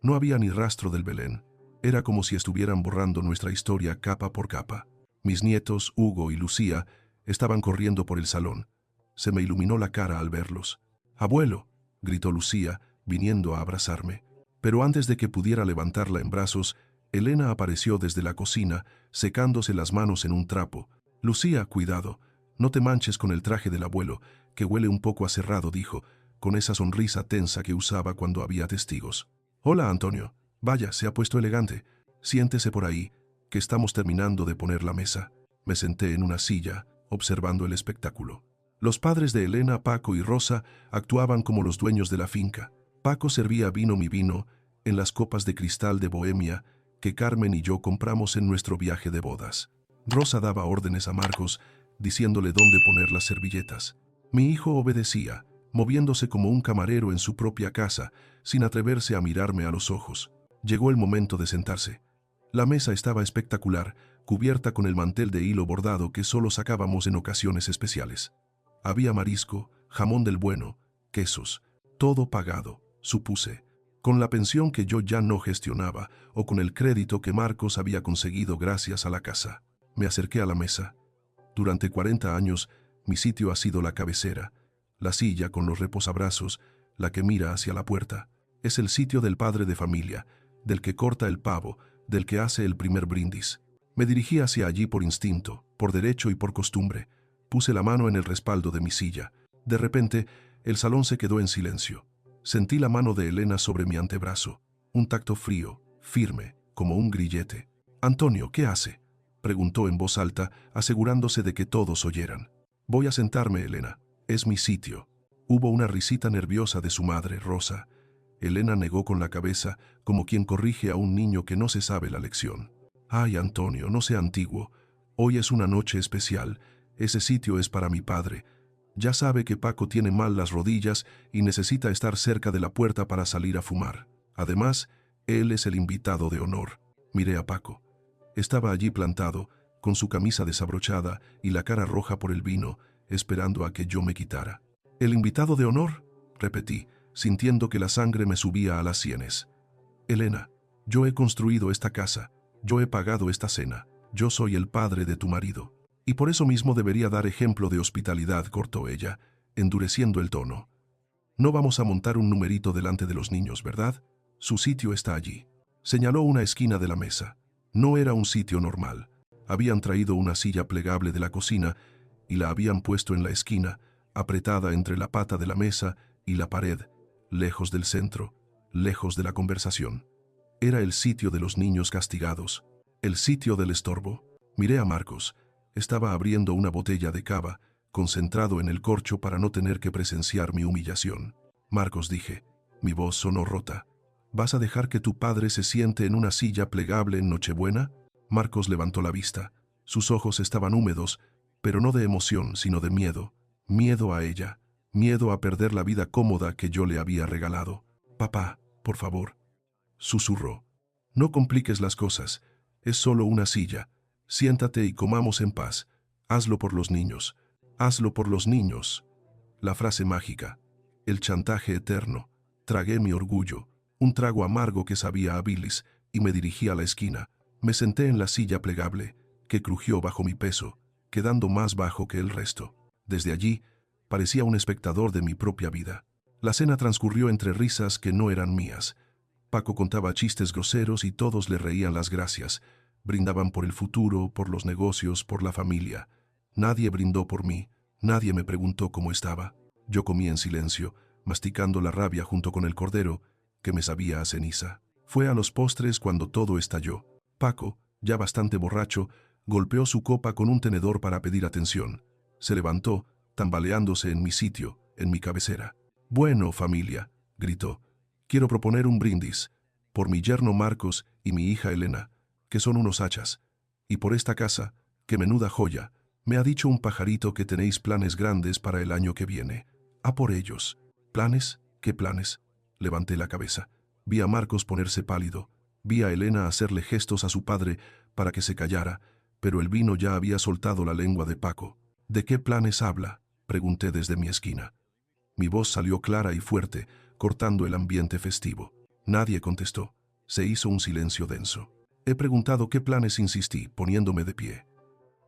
[SPEAKER 1] No había ni rastro del Belén. Era como si estuvieran borrando nuestra historia capa por capa. Mis nietos, Hugo y Lucía, estaban corriendo por el salón. Se me iluminó la cara al verlos. «¡Abuelo!», gritó Lucía, viniendo a abrazarme. Pero antes de que pudiera levantarla en brazos, Elena apareció desde la cocina, secándose las manos en un trapo. «Lucía, cuidado, no te manches con el traje del abuelo, que huele un poco a cerrado», dijo, con esa sonrisa tensa que usaba cuando había testigos. «Hola, Antonio. Vaya, se ha puesto elegante. Siéntese por ahí, que estamos terminando de poner la mesa». Me senté en una silla, observando el espectáculo. Los padres de Elena, Paco y Rosa actuaban como los dueños de la finca. Paco servía mi vino, en las copas de cristal de Bohemia que Carmen y yo compramos en nuestro viaje de bodas. Rosa daba órdenes a Marcos, diciéndole dónde poner las servilletas. Mi hijo obedecía, moviéndose como un camarero en su propia casa, sin atreverse a mirarme a los ojos. Llegó el momento de sentarse. La mesa estaba espectacular, cubierta con el mantel de hilo bordado que solo sacábamos en ocasiones especiales. Había marisco, jamón del bueno, quesos, todo pagado, supuse, con la pensión que yo ya no gestionaba o con el crédito que Marcos había conseguido gracias a la casa. Me acerqué a la mesa. Durante 40 años, mi sitio ha sido la cabecera, la silla con los reposabrazos, la que mira hacia la puerta. Es el sitio del padre de familia, del que corta el pavo, del que hace el primer brindis. Me dirigí hacia allí por instinto, por derecho y por costumbre. Puse la mano en el respaldo de mi silla. De repente, el salón se quedó en silencio. Sentí la mano de Elena sobre mi antebrazo. Un tacto frío, firme, como un grillete. «Antonio, ¿qué hace?», preguntó en voz alta, asegurándose de que todos oyeran. «Voy a sentarme, Elena. Es mi sitio». Hubo una risita nerviosa de su madre, Rosa. Elena negó con la cabeza, como quien corrige a un niño que no se sabe la lección. «Ay, Antonio, no sea antiguo. Hoy es una noche especial. Ese sitio es para mi padre. Ya sabe que Paco tiene mal las rodillas y necesita estar cerca de la puerta para salir a fumar. Además, él es el invitado de honor». Miré a Paco. Estaba allí plantado, con su camisa desabrochada y la cara roja por el vino, esperando a que yo me quitara. «¿El invitado de honor?», repetí, sintiendo que la sangre me subía a las sienes. «Elena, yo he construido esta casa, yo he pagado esta cena, yo soy el padre de tu marido. Y por eso mismo debería dar ejemplo de hospitalidad», cortó ella, endureciendo el tono. «No vamos a montar un numerito delante de los niños, ¿verdad? Su sitio está allí». Señaló una esquina de la mesa. No era un sitio normal. Habían traído una silla plegable de la cocina y la habían puesto en la esquina, apretada entre la pata de la mesa y la pared, lejos del centro, lejos de la conversación. Era el sitio de los niños castigados, el sitio del estorbo. Miré a Marcos. Estaba abriendo una botella de cava, concentrado en el corcho para no tener que presenciar mi humillación. «Marcos», dije. Mi voz sonó rota. «¿Vas a dejar que tu padre se siente en una silla plegable en Nochebuena?». Marcos levantó la vista. Sus ojos estaban húmedos, pero no de emoción, sino de miedo. Miedo a ella. Miedo a perder la vida cómoda que yo le había regalado. «Papá, por favor», susurró. «No compliques las cosas. Es solo una silla. Siéntate y comamos en paz. Hazlo por los niños. Hazlo por los niños». La frase mágica. El chantaje eterno. Tragué mi orgullo, un trago amargo que sabía a bilis, y me dirigí a la esquina. Me senté en la silla plegable, que crujió bajo mi peso, quedando más bajo que el resto. Desde allí, parecía un espectador de mi propia vida. La cena transcurrió entre risas que no eran mías. Paco contaba chistes groseros y todos le reían las gracias. Brindaban por el futuro, por los negocios, por la familia. Nadie brindó por mí, nadie me preguntó cómo estaba. Yo comí en silencio, masticando la rabia junto con el cordero, que me sabía a ceniza. Fue a los postres cuando todo estalló. Paco, ya bastante borracho, golpeó su copa con un tenedor para pedir atención. Se levantó, tambaleándose en mi sitio, en mi cabecera. «Bueno, familia», gritó, «quiero proponer un brindis, por mi yerno Marcos y mi hija Elena, que son unos hachas, y por esta casa, que menuda joya. Me ha dicho un pajarito que tenéis planes grandes para el año que viene. A por ellos». «¿Planes? ¿Qué planes?». Levanté la cabeza. Vi a Marcos ponerse pálido. Vi a Elena hacerle gestos a su padre para que se callara, pero el vino ya había soltado la lengua de Paco. «¿De qué planes habla?», pregunté desde mi esquina. Mi voz salió clara y fuerte, cortando el ambiente festivo. Nadie contestó. Se hizo un silencio denso. He preguntado qué planes, insistí, poniéndome de pie.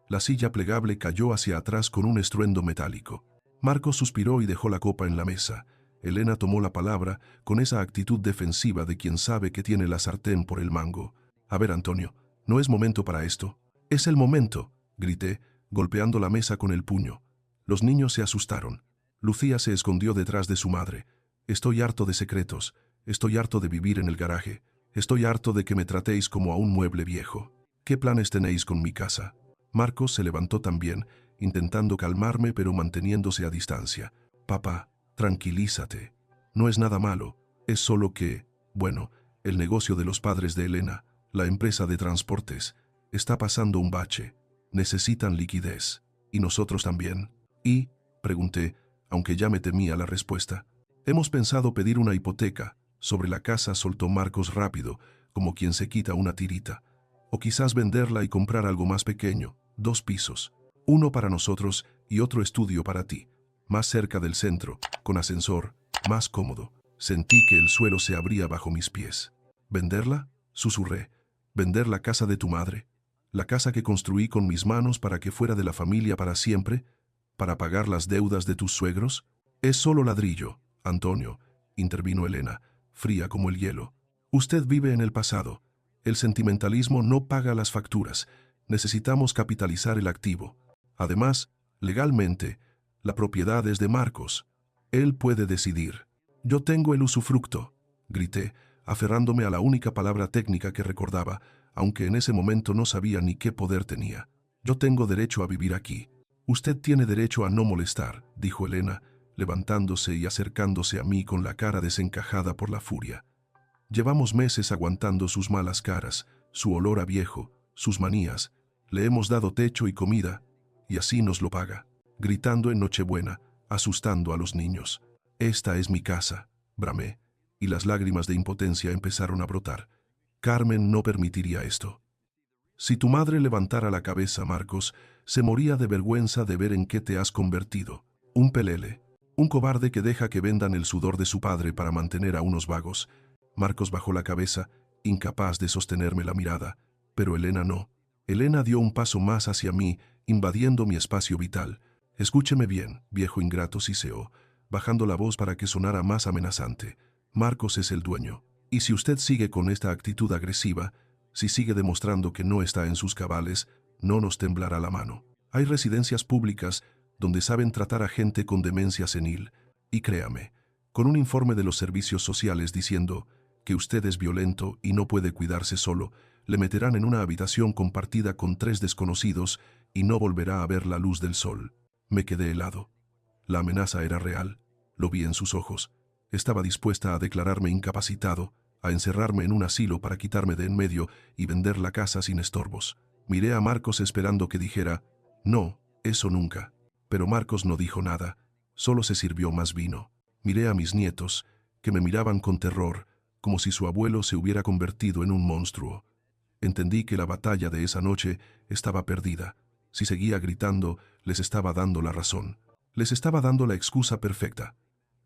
[SPEAKER 1] La silla plegable cayó hacia atrás con un estruendo metálico. Marcos suspiró y dejó la copa en la mesa. Elena tomó la palabra con esa actitud defensiva de quien sabe que tiene la sartén por el mango. A ver, Antonio, no es momento para esto. Es el momento, grité, golpeando la mesa con el puño. Los niños se asustaron. Lucía se escondió detrás de su madre. Estoy harto de secretos. Estoy harto de vivir en el garaje. Estoy harto de que me tratéis como a un mueble viejo. ¿Qué planes tenéis con mi casa? Marcos se levantó también, intentando calmarme pero manteniéndose a distancia. Papá, tranquilízate. No es nada malo. Es solo que, bueno, el negocio de los padres de Elena, la empresa de transportes, está pasando un bache. Necesitan liquidez. ¿Y nosotros también? ¿Y? Pregunté, aunque ya me temía la respuesta. Hemos pensado pedir una hipoteca. Sobre la casa, soltó Marcos rápido, como quien se quita una tirita. O quizás venderla y comprar algo más pequeño, 2 pisos. Uno para nosotros y otro estudio para ti. Más cerca del centro, con ascensor, más cómodo. Sentí que el suelo se abría bajo mis pies. ¿Venderla? Susurré. ¿Vender la casa de tu madre? La casa que construí con mis manos para que fuera de la familia para siempre, para pagar las deudas de tus suegros. Es solo ladrillo, Antonio, intervino Elena, fría como el hielo. Usted vive en el pasado. El sentimentalismo no paga las facturas. Necesitamos capitalizar el activo. Además, legalmente, la propiedad es de Marcos. Él puede decidir. Yo tengo el usufructo, grité, aferrándome a la única palabra técnica que recordaba, aunque en ese momento no sabía ni qué poder tenía. Yo tengo derecho a vivir aquí. Usted tiene derecho a no molestar, dijo Elena, levantándose y acercándose a mí con la cara desencajada por la furia. Llevamos meses aguantando sus malas caras, su olor a viejo, sus manías. Le hemos dado techo y comida, y así nos lo paga, gritando en Nochebuena, asustando a los niños. Esta es mi casa, bramé, y las lágrimas de impotencia empezaron a brotar. Carmen no permitiría esto. Si tu madre levantara la cabeza, Marcos, se moría de vergüenza de ver en qué te has convertido. Un pelele, un cobarde que deja que vendan el sudor de su padre para mantener a unos vagos. Marcos bajó la cabeza, incapaz de sostenerme la mirada, pero Elena no. Elena dio un paso más hacia mí, invadiendo mi espacio vital. Escúcheme bien, viejo ingrato, siseó, bajando la voz para que sonara más amenazante. Marcos es el dueño. Y si usted sigue con esta actitud agresiva, si sigue demostrando que no está en sus cabales, no nos temblará la mano. Hay residencias públicas donde saben tratar a gente con demencia senil. Y créame, con un informe de los servicios sociales diciendo que usted es violento y no puede cuidarse solo, le meterán en una habitación compartida con 3 desconocidos y no volverá a ver la luz del sol. Me quedé helado. La amenaza era real. Lo vi en sus ojos. Estaba dispuesta a declararme incapacitado, a encerrarme en un asilo para quitarme de en medio y vender la casa sin estorbos. Miré a Marcos esperando que dijera, no, eso nunca. Pero Marcos no dijo nada, solo se sirvió más vino. Miré a mis nietos, que me miraban con terror, como si su abuelo se hubiera convertido en un monstruo. Entendí que la batalla de esa noche estaba perdida. Si seguía gritando, les estaba dando la razón. Les estaba dando la excusa perfecta.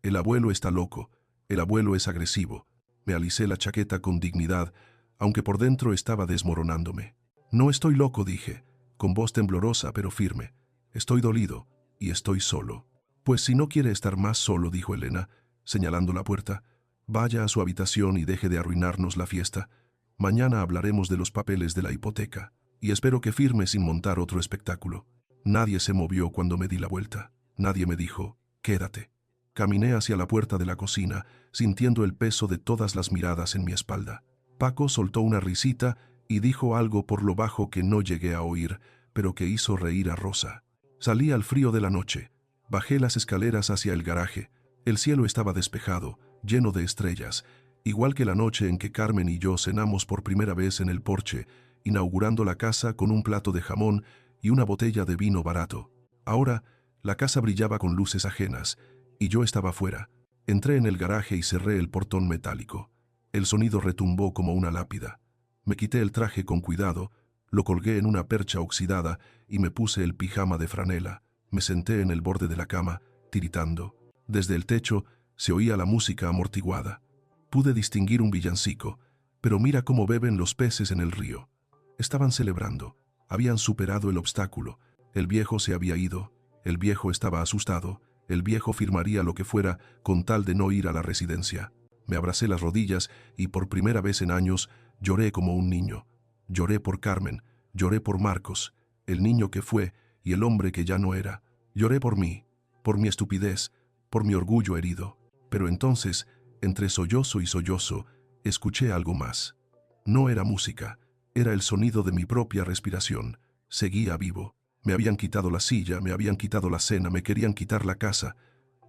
[SPEAKER 1] El abuelo está loco, el abuelo es agresivo. Me alicé la chaqueta con dignidad, aunque por dentro estaba desmoronándome. No estoy loco, dije, con voz temblorosa pero firme. Estoy dolido y estoy solo. Pues si no quiere estar más solo, dijo Elena, señalando la puerta, vaya a su habitación y deje de arruinarnos la fiesta. Mañana hablaremos de los papeles de la hipoteca, y espero que firme sin montar otro espectáculo. Nadie se movió cuando me di la vuelta. Nadie me dijo, quédate. Caminé hacia la puerta de la cocina, sintiendo el peso de todas las miradas en mi espalda. Paco soltó una risita y dijo algo por lo bajo que no llegué a oír, pero que hizo reír a Rosa. Salí al frío de la noche. Bajé las escaleras hacia el garaje. El cielo estaba despejado, lleno de estrellas, igual que la noche en que Carmen y yo cenamos por primera vez en el porche, inaugurando la casa con un plato de jamón y una botella de vino barato. Ahora, la casa brillaba con luces ajenas, y yo estaba fuera. Entré en el garaje y cerré el portón metálico. El sonido retumbó como una lápida. Me quité el traje con cuidado, lo colgué en una percha oxidada y me puse el pijama de franela. Me senté en el borde de la cama, tiritando. Desde el techo se oía la música amortiguada. Pude distinguir un villancico, pero mira cómo beben los peces en el río. Estaban celebrando, habían superado el obstáculo, el viejo se había ido, el viejo estaba asustado, el viejo firmaría lo que fuera con tal de no ir a la residencia. Me abracé las rodillas y por primera vez en años lloré como un niño. Lloré por Carmen, lloré por Marcos, el niño que fue y el hombre que ya no era. Lloré por mi estupidez, por mi orgullo herido. Pero entonces, entre sollozo y sollozo, escuché algo más. No era música, era el sonido de mi propia respiración. Seguía vivo. Me habían quitado la silla, me habían quitado la cena, me querían quitar la casa,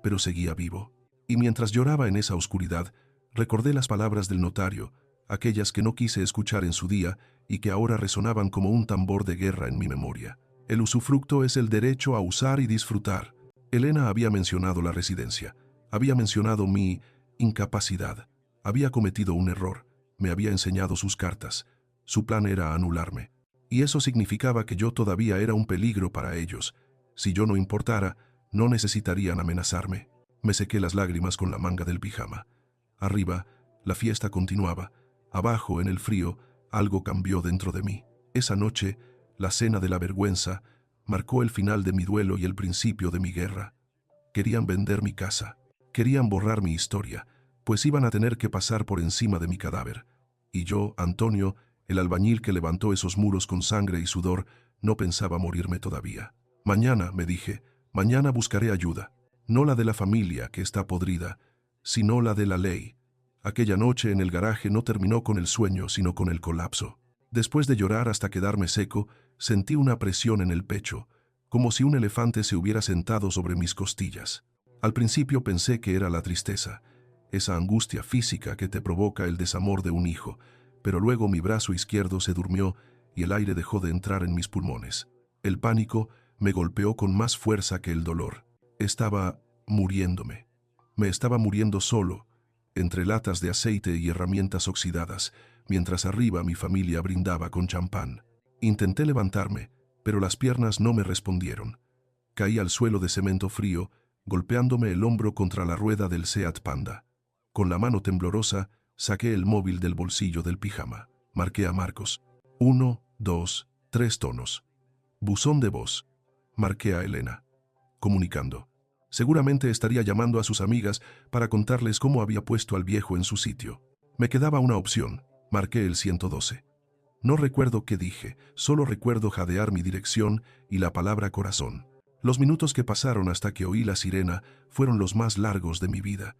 [SPEAKER 1] pero seguía vivo. Y mientras lloraba en esa oscuridad, recordé las palabras del notario, aquellas que no quise escuchar en su día y que ahora resonaban como un tambor de guerra en mi memoria. El usufructo es el derecho a usar y disfrutar. Elena había mencionado la residencia, había mencionado mi incapacidad, había cometido un error, me había enseñado sus cartas. Su plan era anularme. Y eso significaba que yo todavía era un peligro para ellos. Si yo no importara, no necesitarían amenazarme. Me sequé las lágrimas con la manga del pijama. Arriba, la fiesta continuaba. Abajo, en el frío, algo cambió dentro de mí. Esa noche, la cena de la vergüenza, marcó el final de mi duelo y el principio de mi guerra. Querían vender mi casa. Querían borrar mi historia, pues iban a tener que pasar por encima de mi cadáver. Y yo, Antonio, el albañil que levantó esos muros con sangre y sudor, no pensaba morirme todavía. Mañana, me dije, mañana buscaré ayuda. No la de la familia, que está podrida, sino la de la ley. Aquella noche en el garaje no terminó con el sueño, sino con el colapso. Después de llorar hasta quedarme seco, sentí una presión en el pecho, como si un elefante se hubiera sentado sobre mis costillas. Al principio pensé que era la tristeza, esa angustia física que te provoca el desamor de un hijo, pero luego mi brazo izquierdo se durmió y el aire dejó de entrar en mis pulmones. El pánico me golpeó con más fuerza que el dolor. Estaba muriéndome. Me estaba muriendo solo, entre latas de aceite y herramientas oxidadas, mientras arriba mi familia brindaba con champán. Intenté levantarme, pero las piernas no me respondieron. Caí al suelo de cemento frío, golpeándome el hombro contra la rueda del Seat Panda. Con la mano temblorosa, saqué el móvil del bolsillo del pijama. Marqué a Marcos. 1, 2, 3 tonos. Buzón de voz. Marqué a Elena. Comunicando. Seguramente estaría llamando a sus amigas para contarles cómo había puesto al viejo en su sitio. Me quedaba una opción. Marqué el 112. No recuerdo qué dije, solo recuerdo jadear mi dirección y la palabra corazón. Los minutos que pasaron hasta que oí la sirena fueron los más largos de mi vida.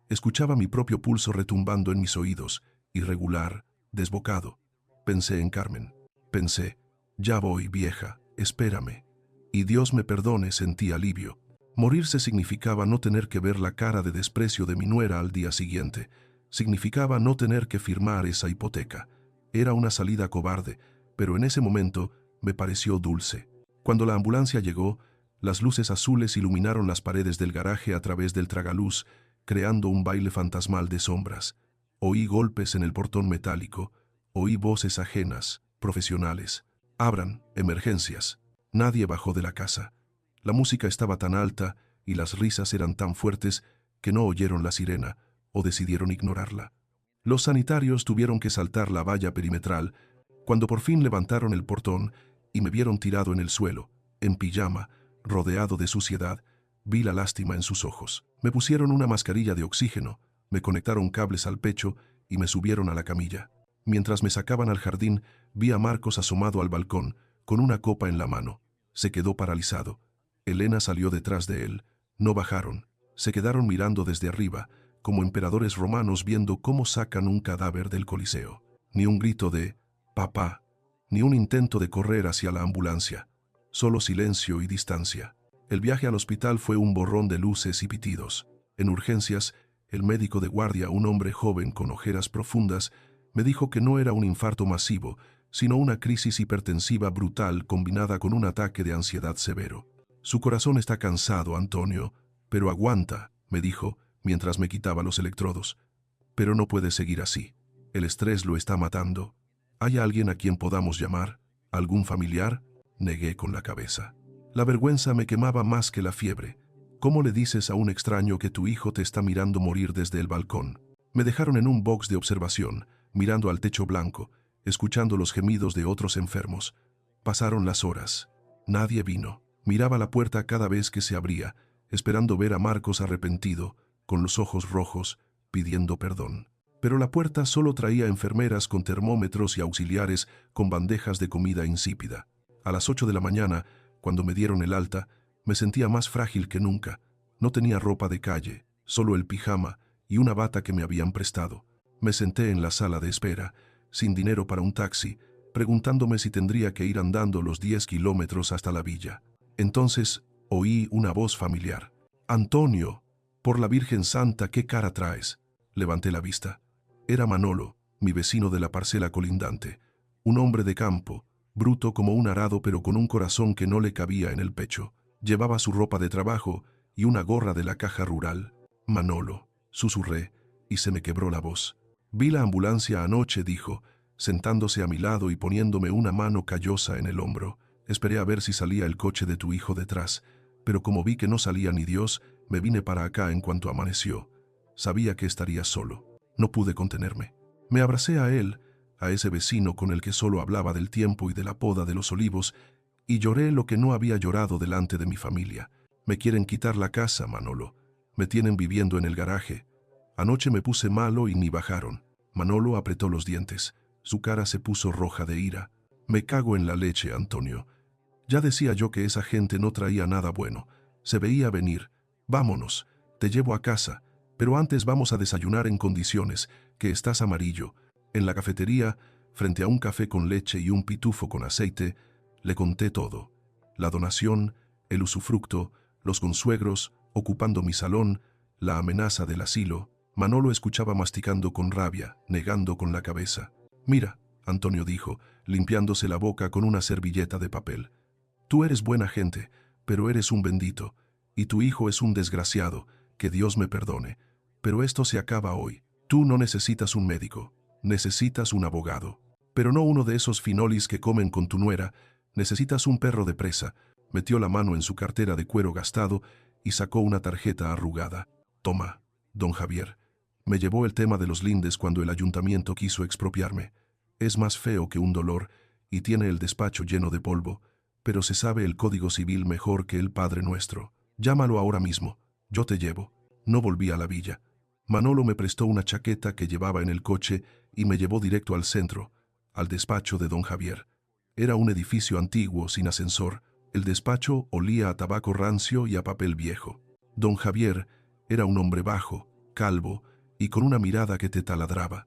[SPEAKER 1] Escuchaba mi propio pulso retumbando en mis oídos, irregular, desbocado. Pensé en Carmen. Pensé, ya voy, vieja, espérame. Y Dios me perdone, sentí alivio. Morirse significaba no tener que ver la cara de desprecio de mi nuera al día siguiente. Significaba no tener que firmar esa hipoteca. Era una salida cobarde, pero en ese momento me pareció dulce. Cuando la ambulancia llegó, las luces azules iluminaron las paredes del garaje a través del tragaluz, creando un baile fantasmal de sombras. Oí golpes en el portón metálico, oí voces ajenas, profesionales. Abran, emergencias. Nadie bajó de la casa. La música estaba tan alta y las risas eran tan fuertes que no oyeron la sirena o decidieron ignorarla. Los sanitarios tuvieron que saltar la valla perimetral cuando por fin levantaron el portón y me vieron tirado en el suelo, en pijama, rodeado de suciedad. Vi la lástima en sus ojos. Me pusieron una mascarilla de oxígeno, me conectaron cables al pecho y me subieron a la camilla. Mientras me sacaban al jardín, vi a Marcos asomado al balcón, con una copa en la mano. Se quedó paralizado. Elena salió detrás de él. No bajaron. Se quedaron mirando desde arriba, como emperadores romanos viendo cómo sacan un cadáver del Coliseo. Ni un grito de «papá», ni un intento de correr hacia la ambulancia. Solo silencio y distancia. El viaje al hospital fue un borrón de luces y pitidos. En urgencias, el médico de guardia, un hombre joven con ojeras profundas, me dijo que no era un infarto masivo, sino una crisis hipertensiva brutal combinada con un ataque de ansiedad severo. Su corazón está cansado, Antonio, pero aguanta, me dijo, mientras me quitaba los electrodos. Pero no puede seguir así. El estrés lo está matando. ¿Hay alguien a quien podamos llamar? ¿Algún familiar? Negué con la cabeza. La vergüenza me quemaba más que la fiebre. ¿Cómo le dices a un extraño que tu hijo te está mirando morir desde el balcón? Me dejaron en un box de observación, mirando al techo blanco, escuchando los gemidos de otros enfermos. Pasaron las horas. Nadie vino. Miraba la puerta cada vez que se abría, esperando ver a Marcos arrepentido, con los ojos rojos, pidiendo perdón. Pero la puerta solo traía enfermeras con termómetros y auxiliares con bandejas de comida insípida. A las 8 de la mañana, cuando me dieron el alta, me sentía más frágil que nunca. No tenía ropa de calle, solo el pijama y una bata que me habían prestado. Me senté en la sala de espera, sin dinero para un taxi, preguntándome si tendría que ir andando los 10 kilómetros hasta la villa. Entonces oí una voz familiar. «Antonio, por la Virgen Santa, ¿qué cara traes?» Levanté la vista. Era Manolo, mi vecino de la parcela colindante. Un hombre de campo, bruto como un arado pero con un corazón que no le cabía en el pecho. Llevaba su ropa de trabajo y una gorra de la caja rural. «Manolo», susurré, y se me quebró la voz. «Vi la ambulancia anoche», dijo, sentándose a mi lado y poniéndome una mano callosa en el hombro. «Esperé a ver si salía el coche de tu hijo detrás, pero como vi que no salía ni Dios, me vine para acá en cuanto amaneció. Sabía que estaría solo. No pude contenerme. Me abracé a él, a ese vecino con el que solo hablaba del tiempo y de la poda de los olivos, y lloré lo que no había llorado delante de mi familia. Me quieren quitar la casa, Manolo. Me tienen viviendo en el garaje. Anoche me puse malo y ni bajaron». Manolo apretó los dientes. Su cara se puso roja de ira. «Me cago en la leche, Antonio. Ya decía yo que esa gente no traía nada bueno. Se veía venir. Vámonos, te llevo a casa, pero antes vamos a desayunar en condiciones, que estás amarillo». En la cafetería, frente a un café con leche y un pitufo con aceite, le conté todo. La donación, el usufructo, los consuegros, ocupando mi salón, la amenaza del asilo. Manolo escuchaba masticando con rabia, negando con la cabeza. «Mira», Antonio dijo, limpiándose la boca con una servilleta de papel. «Tú eres buena gente, pero eres un bendito, y tu hijo es un desgraciado, que Dios me perdone. Pero esto se acaba hoy. Tú no necesitas un médico, necesitas un abogado. Pero no uno de esos finolis que comen con tu nuera, necesitas un perro de presa». Metió la mano en su cartera de cuero gastado y sacó una tarjeta arrugada. «Toma, don Javier». Me llevó el tema de los lindes cuando el ayuntamiento quiso expropiarme. Es más feo que un dolor y tiene el despacho lleno de polvo, pero se sabe el Código Civil mejor que el Padre Nuestro. Llámalo ahora mismo, yo te llevo. No volví a la villa. Manolo me prestó una chaqueta que llevaba en el coche y me llevó directo al centro, al despacho de don Javier. Era un edificio antiguo, sin ascensor. El despacho olía a tabaco rancio y a papel viejo. Don Javier era un hombre bajo, calvo y con una mirada que te taladraba.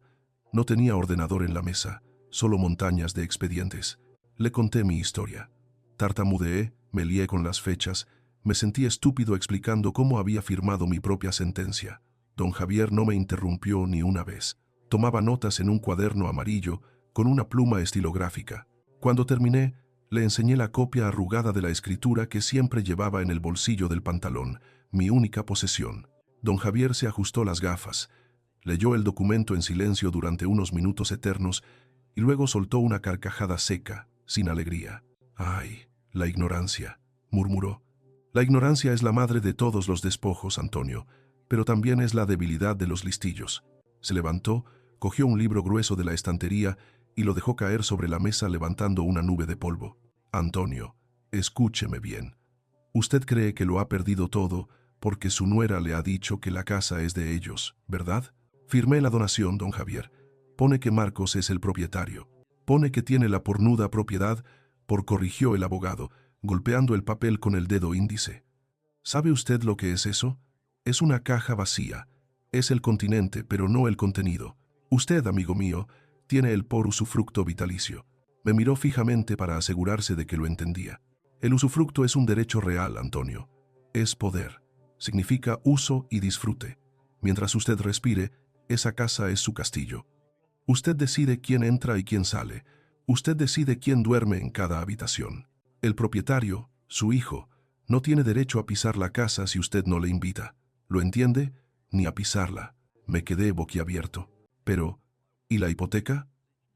[SPEAKER 1] No tenía ordenador en la mesa, solo montañas de expedientes. Le conté mi historia. Tartamudeé, me lié con las fechas, me sentí estúpido explicando cómo había firmado mi propia sentencia. Don Javier no me interrumpió ni una vez. Tomaba notas en un cuaderno amarillo con una pluma estilográfica. Cuando terminé, le enseñé la copia arrugada de la escritura que siempre llevaba en el bolsillo del pantalón, mi única posesión. Don Javier se ajustó las gafas, leyó el documento en silencio durante unos minutos eternos y luego soltó una carcajada seca, sin alegría. «Ay, la ignorancia», murmuró. «La ignorancia es la madre de todos los despojos, Antonio, pero también es la debilidad de los listillos». Se levantó, cogió un libro grueso de la estantería y lo dejó caer sobre la mesa levantando una nube de polvo. «Antonio, escúcheme bien. Usted cree que lo ha perdido todo porque su nuera le ha dicho que la casa es de ellos, ¿verdad? Firmé la donación, don Javier. Pone que Marcos es el propietario. Pone que tiene la pornuda propiedad, corrigió el abogado, golpeando el papel con el dedo índice. ¿Sabe usted lo que es eso? Es una caja vacía. Es el continente, pero no el contenido. Usted, amigo mío, tiene el por usufructo vitalicio». Me miró fijamente para asegurarse de que lo entendía. «El usufructo es un derecho real, Antonio. Es poder. Significa uso y disfrute. Mientras usted respire, esa casa es su castillo. Usted decide quién entra y quién sale. Usted decide quién duerme en cada habitación. El propietario, su hijo, no tiene derecho a pisar la casa si usted no le invita. ¿Lo entiende? Ni a pisarla». Me quedé boquiabierto. «Pero, ¿y la hipoteca?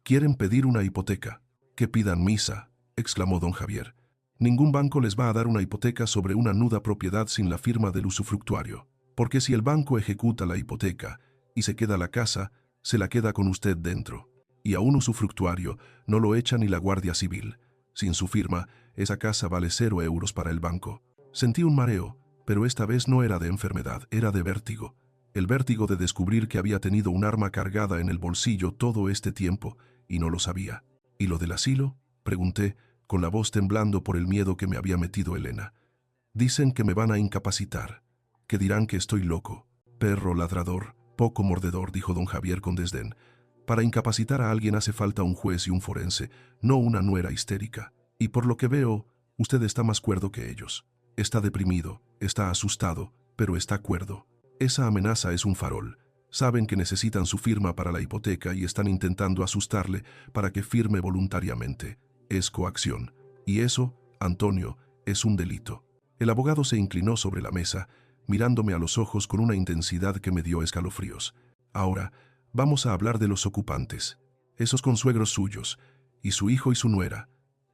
[SPEAKER 1] Quieren pedir una hipoteca». «Que pidan misa», exclamó don Javier. «Ningún banco les va a dar una hipoteca sobre una nuda propiedad sin la firma del usufructuario. Porque si el banco ejecuta la hipoteca y se queda la casa, se la queda con usted dentro. Y a un usufructuario no lo echa ni la Guardia Civil. Sin su firma, esa casa vale 0 euros para el banco. Sentí un mareo, pero esta vez no era de enfermedad, era de vértigo. El vértigo de descubrir que había tenido un arma cargada en el bolsillo todo este tiempo, y no lo sabía. ¿Y lo del asilo?, pregunté, con la voz temblando por el miedo que me había metido Elena. Dicen que me van a incapacitar, que dirán que estoy loco. Perro ladrador, poco mordedor, dijo don Javier con desdén. Para incapacitar a alguien hace falta un juez y un forense, no una nuera histérica. Y por lo que veo, usted está más cuerdo que ellos. Está deprimido, está asustado, pero está cuerdo. Esa amenaza es un farol. Saben que necesitan su firma para la hipoteca y están intentando asustarle para que firme voluntariamente. Es coacción. Y eso, Antonio, es un delito. El abogado se inclinó sobre la mesa, mirándome a los ojos con una intensidad que me dio escalofríos. Ahora, vamos a hablar de los ocupantes. Esos consuegros suyos, y su hijo y su nuera.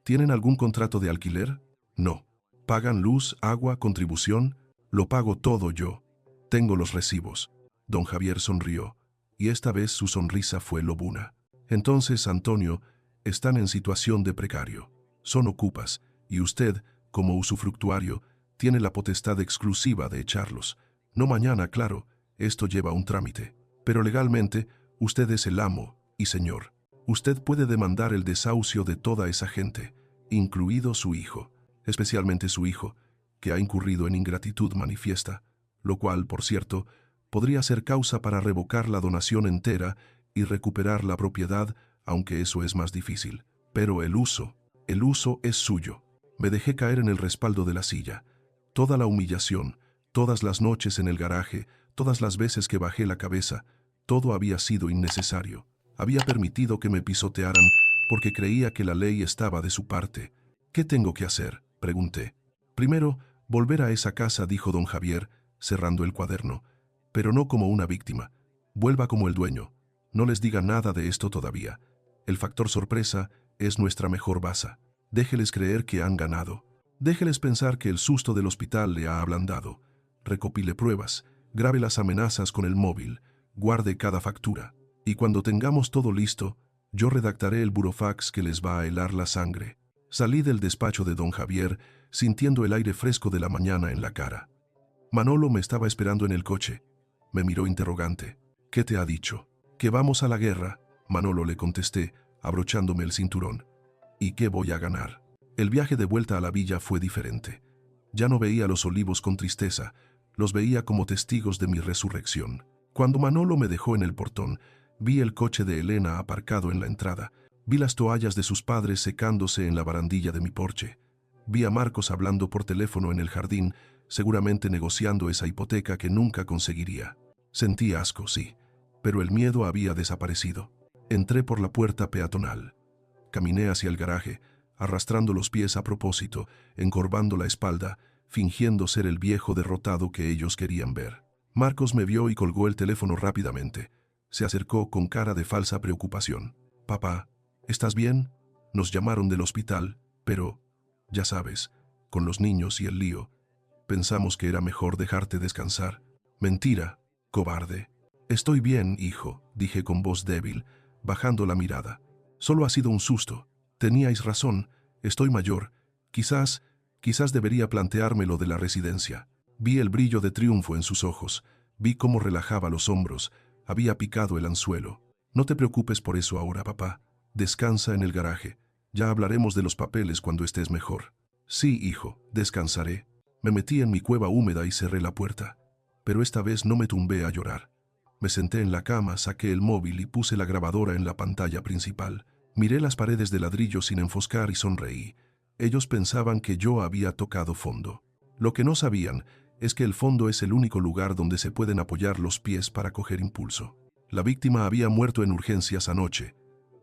[SPEAKER 1] ¿Tienen algún contrato de alquiler? No. ¿Pagan luz, agua, contribución? Lo pago todo yo. Tengo los recibos. Don Javier sonrió, y esta vez su sonrisa fue lobuna. Entonces, Antonio, están en situación de precario. Son ocupas, y usted, como usufructuario, tiene la potestad exclusiva de echarlos. No mañana, claro, esto lleva un trámite. Pero legalmente, usted es el amo y señor. Usted puede demandar el desahucio de toda esa gente, incluido su hijo, especialmente su hijo, que ha incurrido en ingratitud manifiesta, lo cual, por cierto, podría ser causa para revocar la donación entera y recuperar la propiedad, aunque eso es más difícil. Pero el uso es suyo. Me dejé caer en el respaldo de la silla. Toda la humillación, todas las noches en el garaje, todas las veces que bajé la cabeza, todo había sido innecesario. Había permitido que me pisotearan porque creía que la ley estaba de su parte. ¿Qué tengo que hacer?, pregunté. Primero, volver a esa casa, dijo don Javier, cerrando el cuaderno, pero no como una víctima. Vuelva como el dueño. No les diga nada de esto todavía. El factor sorpresa es nuestra mejor baza. Déjeles creer que han ganado. Déjeles pensar que el susto del hospital le ha ablandado. Recopile pruebas, grabe las amenazas con el móvil, guarde cada factura. Y cuando tengamos todo listo, yo redactaré el burofax que les va a helar la sangre. Salí del despacho de don Javier, sintiendo el aire fresco de la mañana en la cara. Manolo me estaba esperando en el coche. Me miró interrogante. ¿Qué te ha dicho? Que vamos a la guerra, Manolo, le contesté, abrochándome el cinturón. ¿Y qué voy a ganar? El viaje de vuelta a la villa fue diferente. Ya no veía los olivos con tristeza, los veía como testigos de mi resurrección. Cuando Manolo me dejó en el portón, vi el coche de Elena aparcado en la entrada. Vi las toallas de sus padres secándose en la barandilla de mi porche. Vi a Marcos hablando por teléfono en el jardín, seguramente negociando esa hipoteca que nunca conseguiría. Sentí asco, sí, pero el miedo había desaparecido. Entré por la puerta peatonal. Caminé hacia el garaje, arrastrando los pies a propósito, encorvando la espalda, fingiendo ser el viejo derrotado que ellos querían ver. Marcos me vio y colgó el teléfono rápidamente. Se acercó con cara de falsa preocupación. «Papá, ¿estás bien? Nos llamaron del hospital, pero, ya sabes, con los niños y el lío, pensamos que era mejor dejarte descansar». «Mentira, cobarde». «Estoy bien, hijo», dije con voz débil, bajando la mirada. «Solo ha sido un susto. Teníais razón, estoy mayor. Quizás debería plantearme lo de la residencia». Vi el brillo de triunfo en sus ojos, vi cómo relajaba los hombros, había picado el anzuelo. «No te preocupes por eso ahora, papá. Descansa en el garaje. Ya hablaremos de los papeles cuando estés mejor». «Sí, hijo, descansaré». Me metí en mi cueva húmeda y cerré la puerta. Pero esta vez no me tumbé a llorar. Me senté en la cama, saqué el móvil y puse la grabadora en la pantalla principal. Miré las paredes de ladrillo sin enfoscar y sonreí. Ellos pensaban que yo había tocado fondo. Lo que no sabían es que el fondo es el único lugar donde se pueden apoyar los pies para coger impulso. La víctima había muerto en urgencias anoche.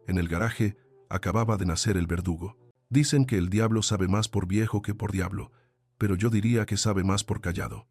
[SPEAKER 1] En el garaje acababa de nacer el verdugo. Dicen que el diablo sabe más por viejo que por diablo, pero yo diría que sabe más por callado.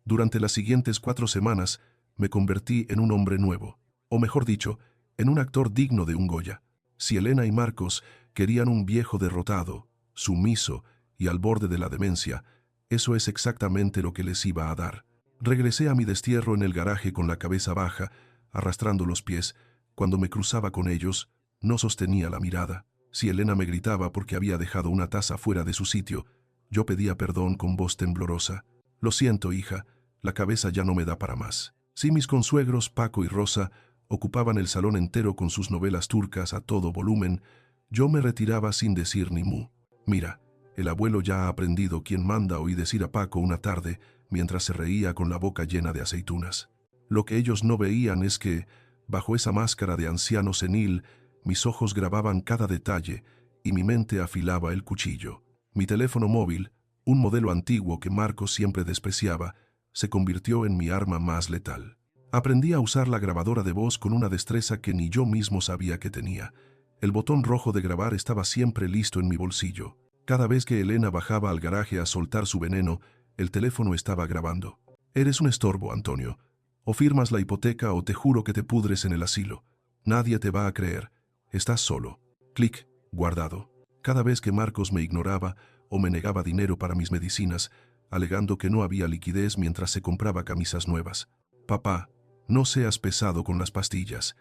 [SPEAKER 1] Durante las siguientes 4 semanas me convertí en un hombre nuevo, o mejor dicho, en un actor digno de un Goya. Si Elena y Marcos querían un viejo derrotado, sumiso y al borde de la demencia, eso es exactamente lo que les iba a dar. Regresé a mi destierro en el garaje con la cabeza baja, arrastrando los pies. Cuando me cruzaba con ellos, no sostenía la mirada. Si Elena me gritaba porque había dejado una taza fuera de su sitio, yo pedía perdón con voz temblorosa. Lo siento, hija, la cabeza ya no me da para más. Si mis consuegros, Paco y Rosa, ocupaban el salón entero con sus novelas turcas a todo volumen, yo me retiraba sin decir ni mu. Mira, el abuelo ya ha aprendido quién manda, oí decir a Paco una tarde, mientras se reía con la boca llena de aceitunas. Lo que ellos no veían es que, bajo esa máscara de anciano senil, mis ojos grababan cada detalle y mi mente afilaba el cuchillo. Mi teléfono móvil, un modelo antiguo que Marcos siempre despreciaba, se convirtió en mi arma más letal. Aprendí a usar la grabadora de voz con una destreza que ni yo mismo sabía que tenía. El botón rojo de grabar estaba siempre listo en mi bolsillo. Cada vez que Elena bajaba al garaje a soltar su veneno, el teléfono estaba grabando. Eres un estorbo, Antonio. O firmas la hipoteca o te juro que te pudres en el asilo. Nadie te va a creer. Estás solo. Clic, guardado. Cada vez que Marcos me ignoraba o me negaba dinero para mis medicinas, alegando que no había liquidez mientras se compraba camisas nuevas. Papá, no seas pesado con las pastillas.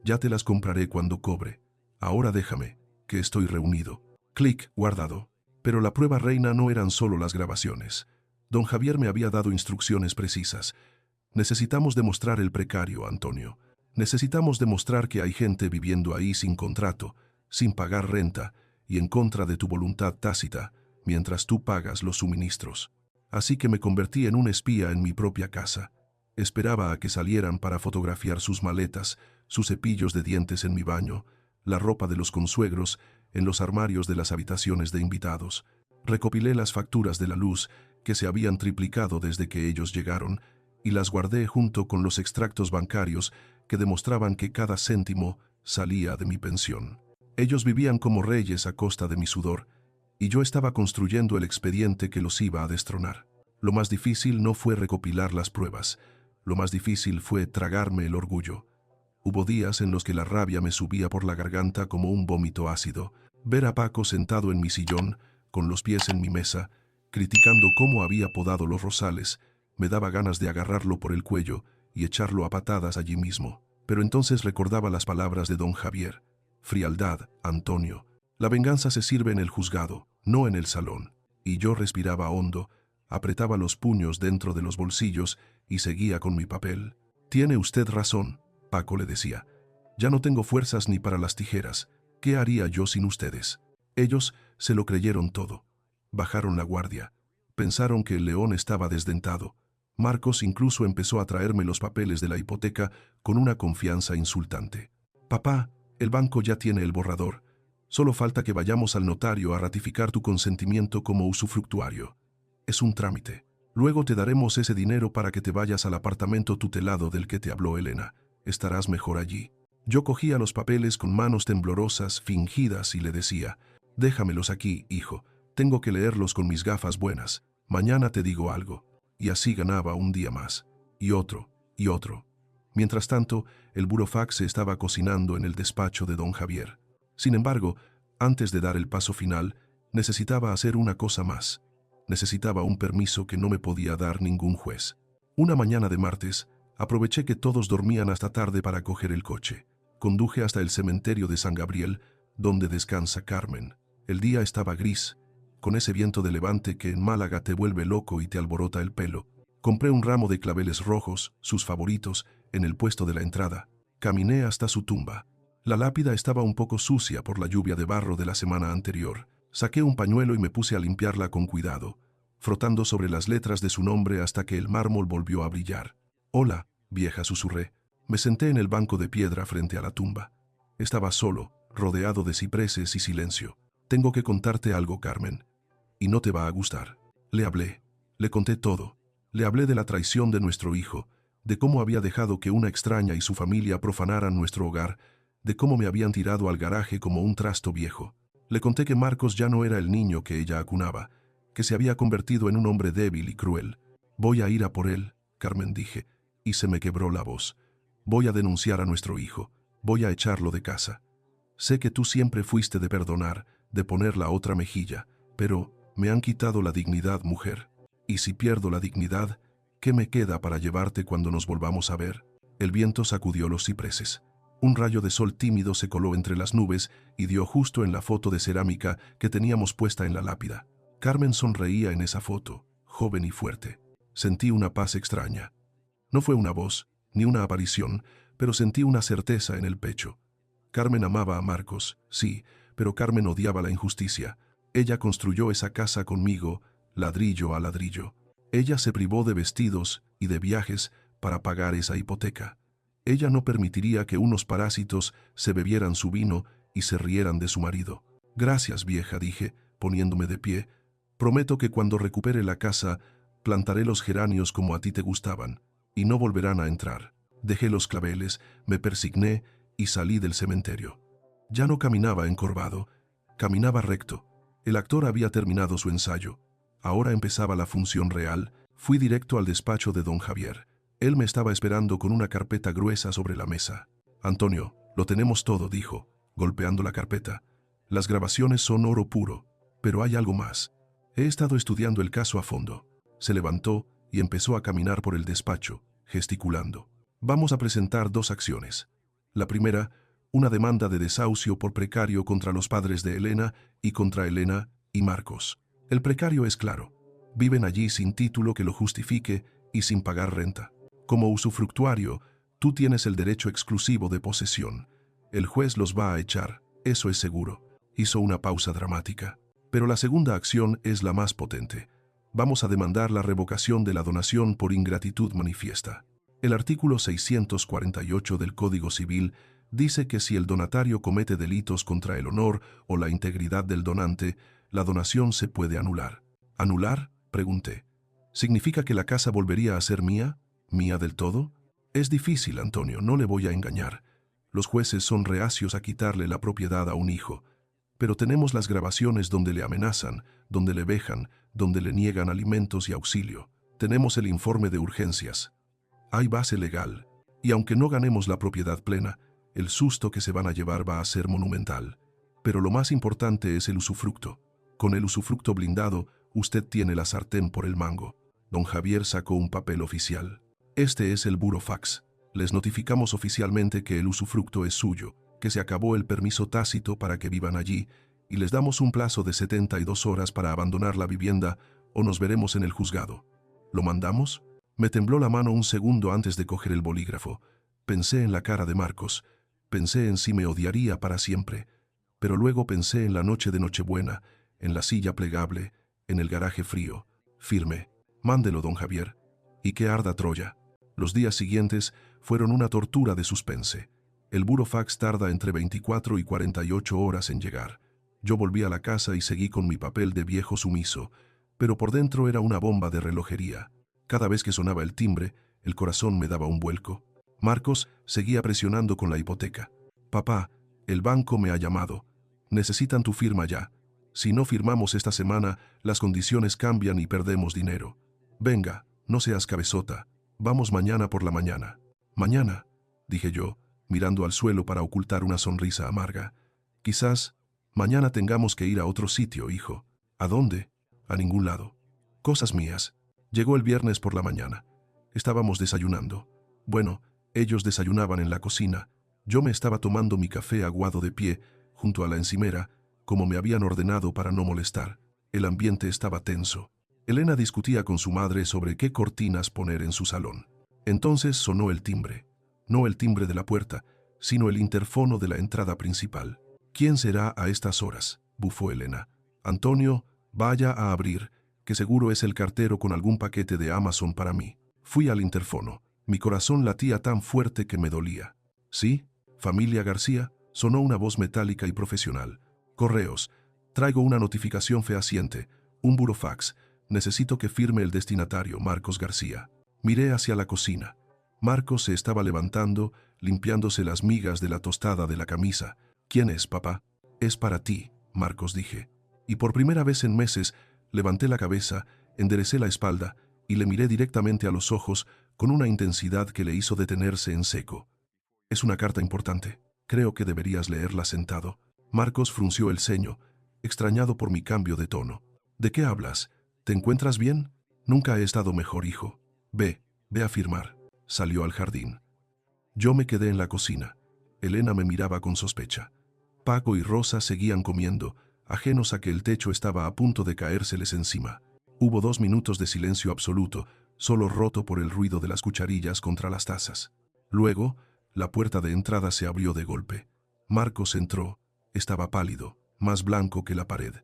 [SPEAKER 1] Ya te las compraré cuando cobre. Ahora déjame, que estoy reunido. Clic, guardado. Pero la prueba reina no eran solo las grabaciones. Don Javier me había dado instrucciones precisas. Necesitamos demostrar el precario, Antonio. Necesitamos demostrar que hay gente viviendo ahí sin contrato, sin pagar renta y en contra de tu voluntad tácita, mientras tú pagas los suministros. Así que me convertí en un espía en mi propia casa. Esperaba a que salieran para fotografiar sus maletas, sus cepillos de dientes en mi baño, la ropa de los consuegros en los armarios de las habitaciones de invitados. Recopilé las facturas de la luz que se habían triplicado desde que ellos llegaron y las guardé junto con los extractos bancarios que demostraban que cada céntimo salía de mi pensión. Ellos vivían como reyes a costa de mi sudor y yo estaba construyendo el expediente que los iba a destronar. Lo más difícil no fue recopilar las pruebas, lo más difícil fue tragarme el orgullo. Hubo días en los que la rabia me subía por la garganta como un vómito ácido. Ver a Paco sentado en mi sillón, con los pies en mi mesa, criticando cómo había podado los rosales, me daba ganas de agarrarlo por el cuello y echarlo a patadas allí mismo. Pero entonces recordaba las palabras de don Javier. Frialdad, Antonio. La venganza se sirve en el juzgado, no en el salón. Y yo respiraba hondo, apretaba los puños dentro de los bolsillos y seguía con mi papel. Tiene usted razón, Paco le decía. Ya no tengo fuerzas ni para las tijeras. ¿Qué haría yo sin ustedes? Ellos se lo creyeron todo. Bajaron la guardia. Pensaron que el león estaba desdentado. Marcos incluso empezó a traerme los papeles de la hipoteca con una confianza insultante. Papá, el banco ya tiene el borrador. Solo falta que vayamos al notario a ratificar tu consentimiento como usufructuario. Es un trámite. Luego te daremos ese dinero para que te vayas al apartamento tutelado del que te habló Elena. Estarás mejor allí. Yo cogía los papeles con manos temblorosas, fingidas, y le decía, déjamelos aquí, hijo. Tengo que leerlos con mis gafas buenas. Mañana te digo algo. Y así ganaba un día más. Y otro, y otro. Mientras tanto, el burofax se estaba cocinando en el despacho de don Javier. Sin embargo, antes de dar el paso final, necesitaba hacer una cosa más. Necesitaba un permiso que no me podía dar ningún juez. Una mañana de martes, aproveché que todos dormían hasta tarde para coger el coche. Conduje hasta el cementerio de San Gabriel, donde descansa Carmen. El día estaba gris, con ese viento de levante que en Málaga te vuelve loco y te alborota el pelo. Compré un ramo de claveles rojos, sus favoritos, en el puesto de la entrada. Caminé hasta su tumba. La lápida estaba un poco sucia por la lluvia de barro de la semana anterior. Saqué un pañuelo y me puse a limpiarla con cuidado, frotando sobre las letras de su nombre hasta que el mármol volvió a brillar. «Hola, vieja», susurré. Me senté en el banco de piedra frente a la tumba. Estaba solo, rodeado de cipreses y silencio. «Tengo que contarte algo, Carmen. Y no te va a gustar». Le hablé. Le conté todo. Le hablé de la traición de nuestro hijo, de cómo había dejado que una extraña y su familia profanaran nuestro hogar, de cómo me habían tirado al garaje como un trasto viejo. Le conté que Marcos ya no era el niño que ella acunaba, que se había convertido en un hombre débil y cruel. «Voy a ir a por él», Carmen, dije, y se me quebró la voz. «Voy a denunciar a nuestro hijo. Voy a echarlo de casa. Sé que tú siempre fuiste de perdonar, de poner la otra mejilla, pero me han quitado la dignidad, mujer. Y si pierdo la dignidad, ¿qué me queda para llevarte cuando nos volvamos a ver? El viento sacudió los cipreses. Un rayo de sol tímido se coló entre las nubes y dio justo en la foto de cerámica que teníamos puesta en la lápida. Carmen sonreía en esa foto, joven y fuerte. Sentí una paz extraña. No fue una voz, ni una aparición, pero sentí una certeza en el pecho. Carmen amaba a Marcos, sí, pero Carmen odiaba la injusticia. Ella construyó esa casa conmigo, ladrillo a ladrillo. Ella se privó de vestidos y de viajes para pagar esa hipoteca. Ella no permitiría que unos parásitos se bebieran su vino y se rieran de su marido. Gracias, vieja, dije, poniéndome de pie. Prometo que cuando recupere la casa, plantaré los geranios como a ti te gustaban, y no volverán a entrar. Dejé los claveles, me persigné y salí del cementerio. Ya no caminaba encorvado, caminaba recto. El actor había terminado su ensayo. Ahora empezaba la función real. Fui directo al despacho de don Javier. Él me estaba esperando con una carpeta gruesa sobre la mesa. Antonio, lo tenemos todo, dijo, golpeando la carpeta. Las grabaciones son oro puro, pero hay algo más. He estado estudiando el caso a fondo. Se levantó y empezó a caminar por el despacho, gesticulando. Vamos a presentar 2 acciones. La primera, una demanda de desahucio por precario contra los padres de Elena y contra Elena y Marcos. El precario es claro. Viven allí sin título que lo justifique y sin pagar renta. Como usufructuario, tú tienes el derecho exclusivo de posesión. El juez los va a echar, eso es seguro. Hizo una pausa dramática. Pero la segunda acción es la más potente. Vamos a demandar la revocación de la donación por ingratitud manifiesta. El artículo 648 del Código Civil dice que si el donatario comete delitos contra el honor o la integridad del donante, la donación se puede anular. ¿Anular?, pregunté. ¿Significa que la casa volvería a ser mía? ¿Mía del todo? Es difícil, Antonio, no le voy a engañar. Los jueces son reacios a quitarle la propiedad a un hijo. Pero tenemos las grabaciones donde le amenazan, donde le vejan, donde le niegan alimentos y auxilio. Tenemos el informe de urgencias. Hay base legal. Y aunque no ganemos la propiedad plena, el susto que se van a llevar va a ser monumental. Pero lo más importante es el usufructo. Con el usufructo blindado, usted tiene la sartén por el mango. Don Javier sacó un papel oficial. Este es el burofax. Les notificamos oficialmente que el usufructo es suyo, que se acabó el permiso tácito para que vivan allí, y les damos un plazo de 72 horas para abandonar la vivienda o nos veremos en el juzgado. ¿Lo mandamos? Me tembló la mano un segundo antes de coger el bolígrafo. Pensé en la cara de Marcos. Pensé en si me odiaría para siempre. Pero luego pensé en la noche de Nochebuena, en la silla plegable, en el garaje frío. Firme. Mándelo, don Javier. Y que arda Troya. Los días siguientes fueron una tortura de suspense. El burofax tarda entre 24 y 48 horas en llegar. Yo volví a la casa y seguí con mi papel de viejo sumiso, pero por dentro era una bomba de relojería. Cada vez que sonaba el timbre, el corazón me daba un vuelco. Marcos seguía presionando con la hipoteca. Papá, el banco me ha llamado. Necesitan tu firma ya. Si no firmamos esta semana, las condiciones cambian y perdemos dinero. Venga, no seas cabezota. Vamos mañana por la mañana. Mañana, dije yo, mirando al suelo para ocultar una sonrisa amarga. Quizás mañana tengamos que ir a otro sitio, hijo. ¿A dónde? A ningún lado. Cosas mías. Llegó el viernes por la mañana. Estábamos desayunando. Bueno, ellos desayunaban en la cocina. Yo me estaba tomando mi café aguado de pie, junto a la encimera, como me habían ordenado para no molestar. El ambiente estaba tenso. Elena discutía con su madre sobre qué cortinas poner en su salón. Entonces sonó el timbre. No el timbre de la puerta, sino el interfono de la entrada principal. ¿Quién será a estas horas?, bufó Elena. Antonio, vaya a abrir, que seguro es el cartero con algún paquete de Amazon para mí. Fui al interfono. Mi corazón latía tan fuerte que me dolía. ¿Sí? ¿Familia García? Sonó una voz metálica y profesional. Correos. Traigo una notificación fehaciente. Un burofax. Necesito que firme el destinatario, Marcos García. Miré hacia la cocina. Marcos se estaba levantando, limpiándose las migas de la tostada de la camisa. ¿Quién es, papá? Es para ti, Marcos, dije. Y por primera vez en meses, levanté la cabeza, enderecé la espalda y le miré directamente a los ojos con una intensidad que le hizo detenerse en seco. Es una carta importante. Creo que deberías leerla sentado. Marcos frunció el ceño, extrañado por mi cambio de tono. ¿De qué hablas? ¿Te encuentras bien? Nunca he estado mejor, hijo. Ve a firmar. Salió al jardín. Yo me quedé en la cocina. Elena me miraba con sospecha. Paco y Rosa seguían comiendo, ajenos a que el techo estaba a punto de caérseles encima. Hubo 2 minutos de silencio absoluto, solo roto por el ruido de las cucharillas contra las tazas. Luego, la puerta de entrada se abrió de golpe. Marcos entró. Estaba pálido, más blanco que la pared.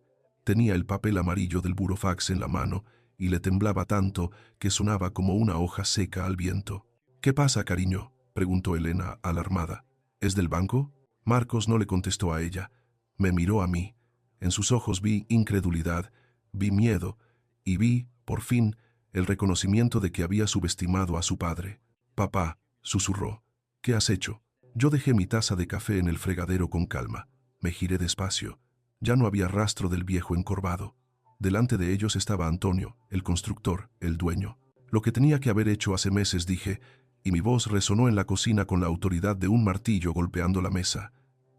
[SPEAKER 1] Tenía el papel amarillo del burofax en la mano y le temblaba tanto que sonaba como una hoja seca al viento. «¿Qué pasa, cariño?», preguntó Elena, alarmada. «¿Es del banco?». Marcos no le contestó a ella. Me miró a mí. En sus ojos vi incredulidad, vi miedo y vi, por fin, el reconocimiento de que había subestimado a su padre. «Papá», susurró, «¿qué has hecho?». Yo dejé mi taza de café en el fregadero con calma. Me giré despacio. Ya no había rastro del viejo encorvado. Delante de ellos estaba Antonio, el constructor, el dueño. Lo que tenía que haber hecho hace meses, dije, y mi voz resonó en la cocina con la autoridad de un martillo golpeando la mesa.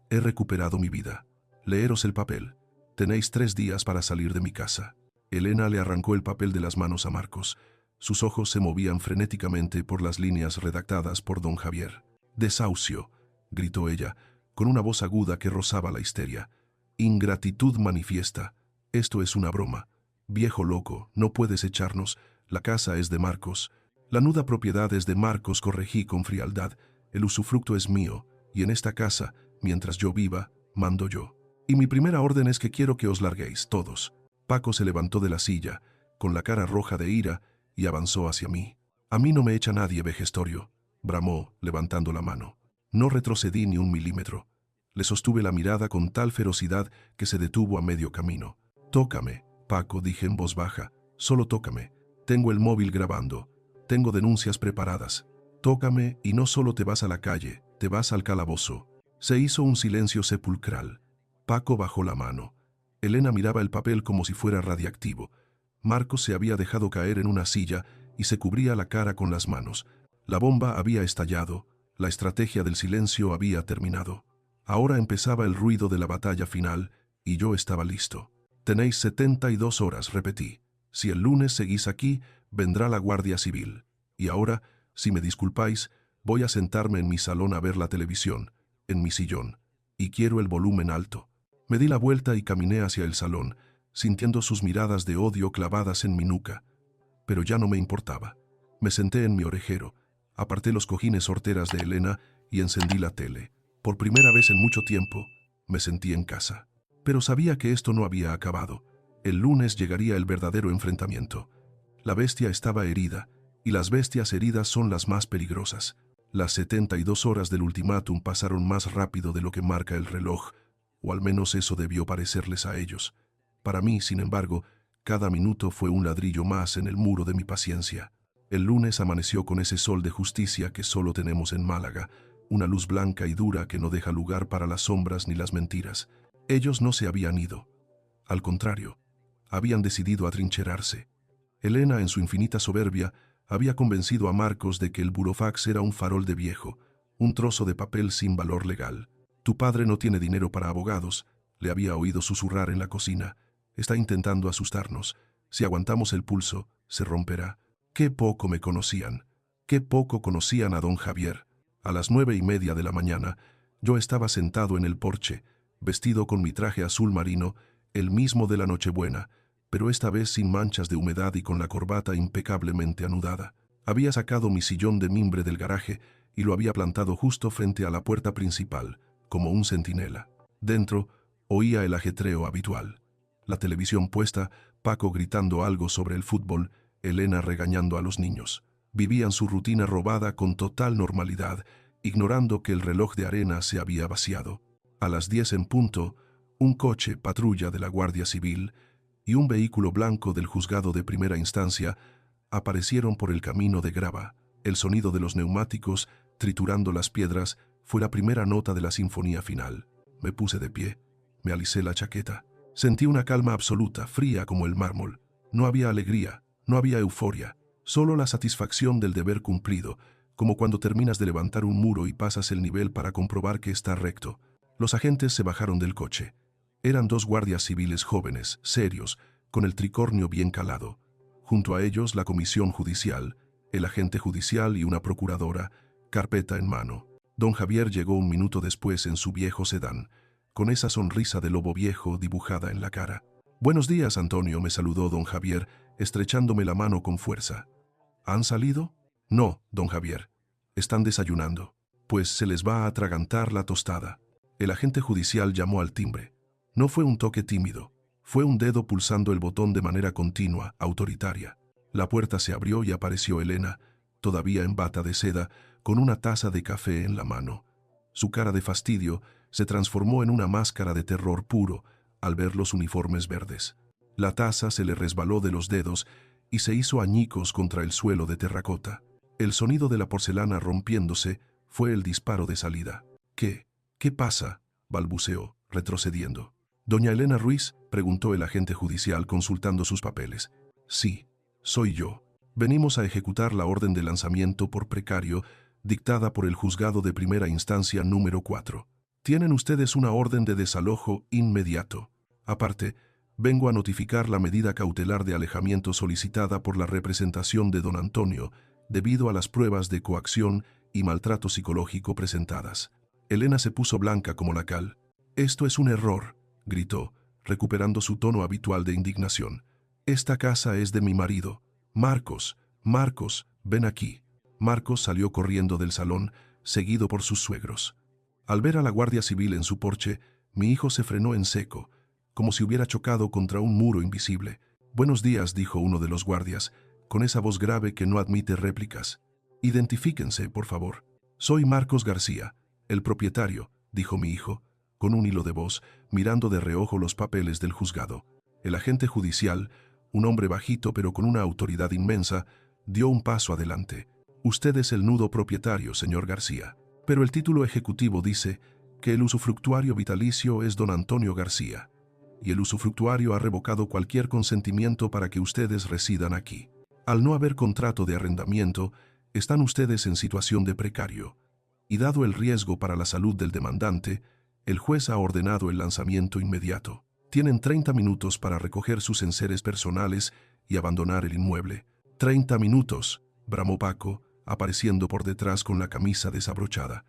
[SPEAKER 1] He recuperado mi vida. Leeros el papel. Tenéis 3 días para salir de mi casa. Elena le arrancó el papel de las manos a Marcos. Sus ojos se movían frenéticamente por las líneas redactadas por don Javier. «Desahucio», gritó ella, con una voz aguda que rozaba la histeria. «Ingratitud manifiesta. Esto es una broma. Viejo loco, no puedes echarnos. La casa es de Marcos. La nuda propiedad es de Marcos», corregí con frialdad. «El usufructo es mío, y en esta casa, mientras yo viva, mando yo. Y mi primera orden es que quiero que os larguéis, todos». Paco se levantó de la silla, con la cara roja de ira, y avanzó hacia mí. «A mí no me echa nadie, vejestorio», bramó, levantando la mano. No retrocedí ni un milímetro. Le sostuve la mirada con tal ferocidad que se detuvo a medio camino. «Tócame, Paco», dije en voz baja. «Solo tócame. Tengo el móvil grabando. Tengo denuncias preparadas. Tócame y no solo te vas a la calle, te vas al calabozo». Se hizo un silencio sepulcral. Paco bajó la mano. Elena miraba el papel como si fuera radiactivo. Marcos se había dejado caer en una silla y se cubría la cara con las manos. La bomba había estallado, la estrategia del silencio había terminado. Ahora empezaba el ruido de la batalla final y yo estaba listo. «Tenéis 72 horas», repetí. «Si el lunes seguís aquí, vendrá la Guardia Civil. Y ahora, si me disculpáis, voy a sentarme en mi salón a ver la televisión, en mi sillón, y quiero el volumen alto». Me di la vuelta y caminé hacia el salón, sintiendo sus miradas de odio clavadas en mi nuca. Pero ya no me importaba. Me senté en mi orejero, aparté los cojines horteras de Elena y encendí la tele. Por primera vez en mucho tiempo, me sentí en casa. Pero sabía que esto no había acabado. El lunes llegaría el verdadero enfrentamiento. La bestia estaba herida, y las bestias heridas son las más peligrosas. Las 72 horas del ultimátum pasaron más rápido de lo que marca el reloj, o al menos eso debió parecerles a ellos. Para mí, sin embargo, cada minuto fue un ladrillo más en el muro de mi paciencia. El lunes amaneció con ese sol de justicia que solo tenemos en Málaga, una luz blanca y dura que no deja lugar para las sombras ni las mentiras. Ellos no se habían ido. Al contrario, habían decidido atrincherarse. Elena, en su infinita soberbia, había convencido a Marcos de que el burofax era un farol de viejo, un trozo de papel sin valor legal. «Tu padre no tiene dinero para abogados», le había oído susurrar en la cocina. «Está intentando asustarnos. Si aguantamos el pulso, se romperá». Qué poco me conocían. Qué poco conocían a don Javier. A las 9:30 de la mañana, yo estaba sentado en el porche, vestido con mi traje azul marino, el mismo de la Nochebuena, pero esta vez sin manchas de humedad y con la corbata impecablemente anudada. Había sacado mi sillón de mimbre del garaje y lo había plantado justo frente a la puerta principal, como un centinela. Dentro, oía el ajetreo habitual. La televisión puesta, Paco gritando algo sobre el fútbol, Elena regañando a los niños. Vivían su rutina robada con total normalidad, ignorando que el reloj de arena se había vaciado. A las 10 en punto, un coche patrulla de la Guardia Civil y un vehículo blanco del juzgado de primera instancia aparecieron por el camino de grava. El sonido de los neumáticos, triturando las piedras, fue la primera nota de la sinfonía final. Me puse de pie, me alisé la chaqueta. Sentí una calma absoluta, fría como el mármol. No había alegría, no había euforia, solo la satisfacción del deber cumplido, como cuando terminas de levantar un muro y pasas el nivel para comprobar que está recto. Los agentes se bajaron del coche. Eran 2 guardias civiles jóvenes, serios, con el tricornio bien calado. Junto a ellos la comisión judicial, el agente judicial y una procuradora, carpeta en mano. Don Javier llegó un minuto después en su viejo sedán, con esa sonrisa de lobo viejo dibujada en la cara. «Buenos días, Antonio», me saludó don Javier, estrechándome la mano con fuerza. ¿Han salido? No, don Javier. Están desayunando. Pues se les va a atragantar la tostada. El agente judicial llamó al timbre. No fue un toque tímido. Fue un dedo pulsando el botón de manera continua, autoritaria. La puerta se abrió y apareció Elena, todavía en bata de seda, con una taza de café en la mano. Su cara de fastidio se transformó en una máscara de terror puro al ver los uniformes verdes. La taza se le resbaló de los dedos y se hizo añicos contra el suelo de terracota. El sonido de la porcelana rompiéndose fue el disparo de salida. ¿Qué pasa?, balbuceó, retrocediendo. «¿Doña Elena Ruiz?», preguntó el agente judicial consultando sus papeles. «Sí, soy yo. Venimos a ejecutar la orden de lanzamiento por precario dictada por el juzgado de primera instancia número 4. Tienen ustedes una orden de desalojo inmediato. Aparte, vengo a notificar la medida cautelar de alejamiento solicitada por la representación de don Antonio debido a las pruebas de coacción y maltrato psicológico presentadas». Elena se puso blanca como la cal. «Esto es un error», gritó, recuperando su tono habitual de indignación. «Esta casa es de mi marido. Marcos, ven aquí». Marcos salió corriendo del salón, seguido por sus suegros. Al ver a la Guardia Civil en su porche, mi hijo se frenó en seco, como si hubiera chocado contra un muro invisible. «Buenos días», dijo uno de los guardias, con esa voz grave que no admite réplicas. «Identifíquense, por favor». «Soy Marcos García, el propietario», dijo mi hijo, con un hilo de voz, mirando de reojo los papeles del juzgado. El agente judicial, un hombre bajito pero con una autoridad inmensa, dio un paso adelante. «Usted es el nudo propietario, señor García. Pero el título ejecutivo dice que el usufructuario vitalicio es don Antonio García, y el usufructuario ha revocado cualquier consentimiento para que ustedes residan aquí. Al no haber contrato de arrendamiento, están ustedes en situación de precario, y dado el riesgo para la salud del demandante, el juez ha ordenado el lanzamiento inmediato. Tienen 30 minutos para recoger sus enseres personales y abandonar el inmueble». «30 minutos», bramó Paco, apareciendo por detrás con la camisa desabrochada.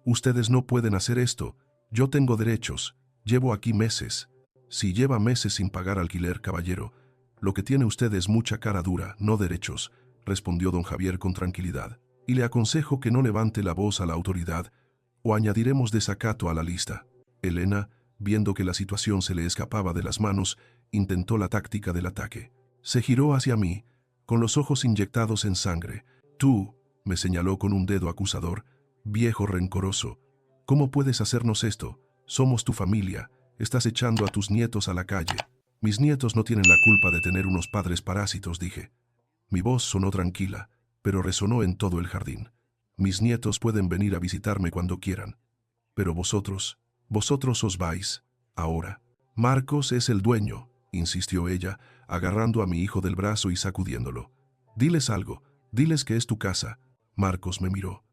[SPEAKER 1] «Ustedes no pueden hacer esto. Yo tengo derechos. Llevo aquí meses». «Si lleva meses sin pagar alquiler, caballero, lo que tiene usted es mucha cara dura, no derechos», respondió don Javier con tranquilidad. «Y le aconsejo que no levante la voz a la autoridad, o añadiremos desacato a la lista». Elena, viendo que la situación se le escapaba de las manos, intentó la táctica del ataque. Se giró hacia mí, con los ojos inyectados en sangre. «Tú», me señaló con un dedo acusador, «viejo rencoroso, ¿cómo puedes hacernos esto? Somos tu familia, estás echando a tus nietos a la calle». «Mis nietos no tienen la culpa de tener unos padres parásitos», dije. Mi voz sonó tranquila, pero resonó en todo el jardín. «Mis nietos pueden venir a visitarme cuando quieran. Pero vosotros os vais, ahora». «Marcos es el dueño», insistió ella, agarrando a mi hijo del brazo y sacudiéndolo. «Diles algo, diles que es tu casa». Marcos me miró,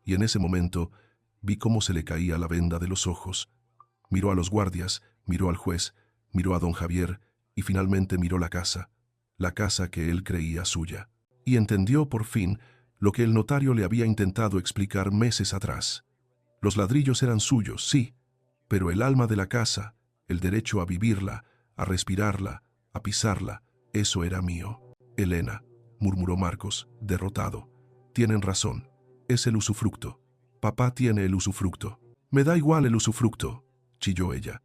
[SPEAKER 1] y en ese momento vi cómo se le caía la venda de los ojos. Miró a los guardias, miró al juez, miró a don Javier, y finalmente miró la casa que él creía suya. Y entendió por fin lo que el notario le había intentado explicar meses atrás. Los ladrillos eran suyos, sí, pero el alma de la casa, el derecho a vivirla, a respirarla, a pisarla, eso era mío. «Elena», murmuró Marcos, derrotado. «Tienen razón, es el usufructo. Papá tiene el usufructo». «Me da igual el usufructo», chilló ella.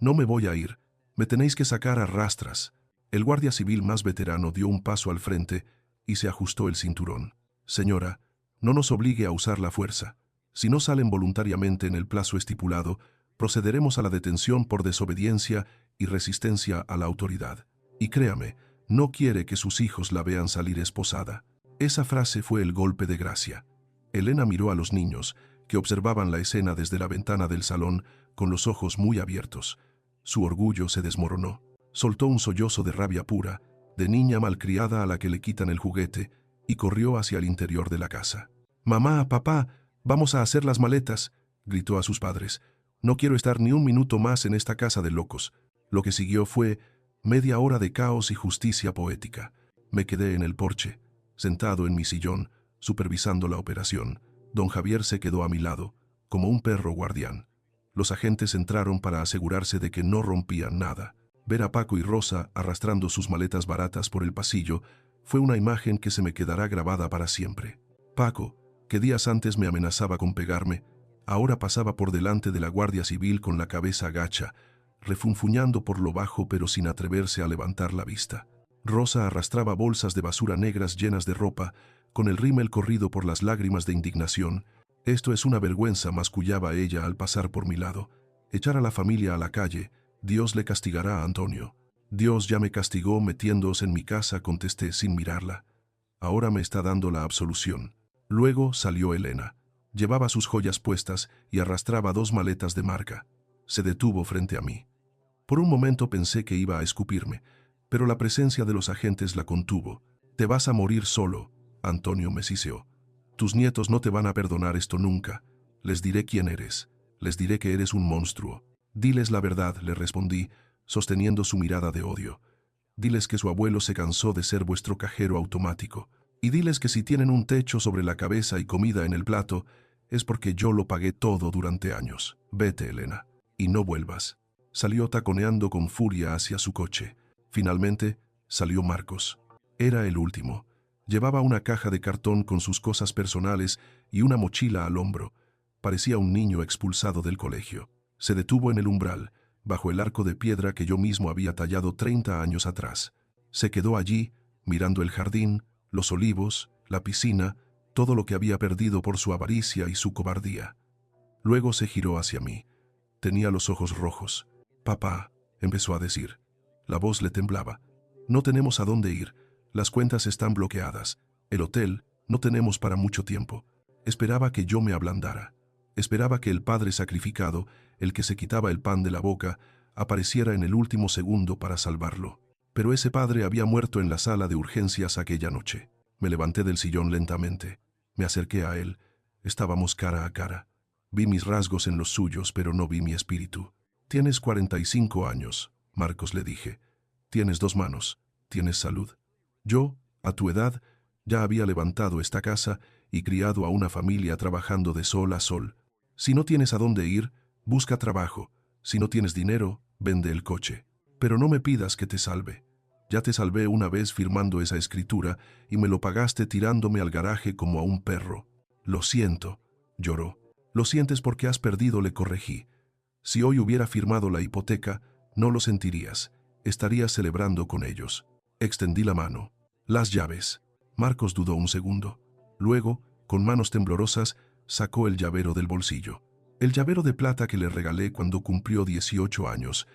[SPEAKER 1] «No me voy a ir, me tenéis que sacar a rastras». El guardia civil más veterano dio un paso al frente y se ajustó el cinturón. «Señora, no nos obligue a usar la fuerza. Si no salen voluntariamente en el plazo estipulado, procederemos a la detención por desobediencia y resistencia a la autoridad. Y créame, no quiere que sus hijos la vean salir esposada». Esa frase fue el golpe de gracia. Elena miró a los niños, que observaban la escena desde la ventana del salón con los ojos muy abiertos. Su orgullo se desmoronó. Soltó un sollozo de rabia pura, de niña malcriada a la que le quitan el juguete, y corrió hacia el interior de la casa. «Mamá, papá, vamos a hacer las maletas», gritó a sus padres. «No quiero estar ni un minuto más en esta casa de locos». Lo que siguió fue media hora de caos y justicia poética. Me quedé en el porche, sentado en mi sillón, supervisando la operación. Don Javier se quedó a mi lado, como un perro guardián. Los agentes entraron para asegurarse de que no rompían nada. Ver a Paco y Rosa arrastrando sus maletas baratas por el pasillo fue una imagen que se me quedará grabada para siempre. Paco, que días antes me amenazaba con pegarme, ahora pasaba por delante de la Guardia Civil con la cabeza gacha, refunfuñando por lo bajo pero sin atreverse a levantar la vista. Rosa arrastraba bolsas de basura negras llenas de ropa, con el rímel corrido por las lágrimas de indignación. «Esto es una vergüenza», mascullaba ella al pasar por mi lado. «Echar a la familia a la calle, Dios le castigará a Antonio». «Dios ya me castigó metiéndoos en mi casa», contesté sin mirarla. «Ahora me está dando la absolución». Luego salió Elena. Llevaba sus joyas puestas y arrastraba 2 maletas de marca. Se detuvo frente a mí. Por un momento pensé que iba a escupirme, pero la presencia de los agentes la contuvo. «Te vas a morir solo», Antonio me siseó. «Tus nietos no te van a perdonar esto nunca. Les diré quién eres. Les diré que eres un monstruo». «Diles la verdad», le respondí, sosteniendo su mirada de odio. «Diles que su abuelo se cansó de ser vuestro cajero automático. Y diles que si tienen un techo sobre la cabeza y comida en el plato, es porque yo lo pagué todo durante años. Vete, Elena, y no vuelvas». Salió taconeando con furia hacia su coche. Finalmente, salió Marcos. Era el último. Llevaba una caja de cartón con sus cosas personales y una mochila al hombro. Parecía un niño expulsado del colegio. Se detuvo en el umbral, bajo el arco de piedra que yo mismo había tallado 30 años atrás. Se quedó allí, mirando el jardín, los olivos, la piscina, todo lo que había perdido por su avaricia y su cobardía. Luego se giró hacia mí. Tenía los ojos rojos. «Papá», empezó a decir. La voz le temblaba. «No tenemos a dónde ir. Las cuentas están bloqueadas. El hotel, no tenemos para mucho tiempo». Esperaba que yo me ablandara. Esperaba que el padre sacrificado, el que se quitaba el pan de la boca, apareciera en el último segundo para salvarlo. Pero ese padre había muerto en la sala de urgencias aquella noche. Me levanté del sillón lentamente. Me acerqué a él. Estábamos cara a cara. Vi mis rasgos en los suyos, pero no vi mi espíritu. «Tienes 45 años», Marcos, le dije. «Tienes 2 manos. Tienes salud. Yo, a tu edad, ya había levantado esta casa y criado a una familia trabajando de sol a sol. Si no tienes a dónde ir, busca trabajo. Si no tienes dinero, vende el coche. Pero no me pidas que te salve. Ya te salvé una vez firmando esa escritura y me lo pagaste tirándome al garaje como a un perro». «Lo siento», lloró. «Lo sientes porque has perdido», le corregí. «Si hoy hubiera firmado la hipoteca, no lo sentirías. Estarías celebrando con ellos». Extendí la mano. «Las llaves». Marcos dudó un segundo. Luego, con manos temblorosas, sacó el llavero del bolsillo. El llavero de plata que le regalé cuando cumplió 18 años.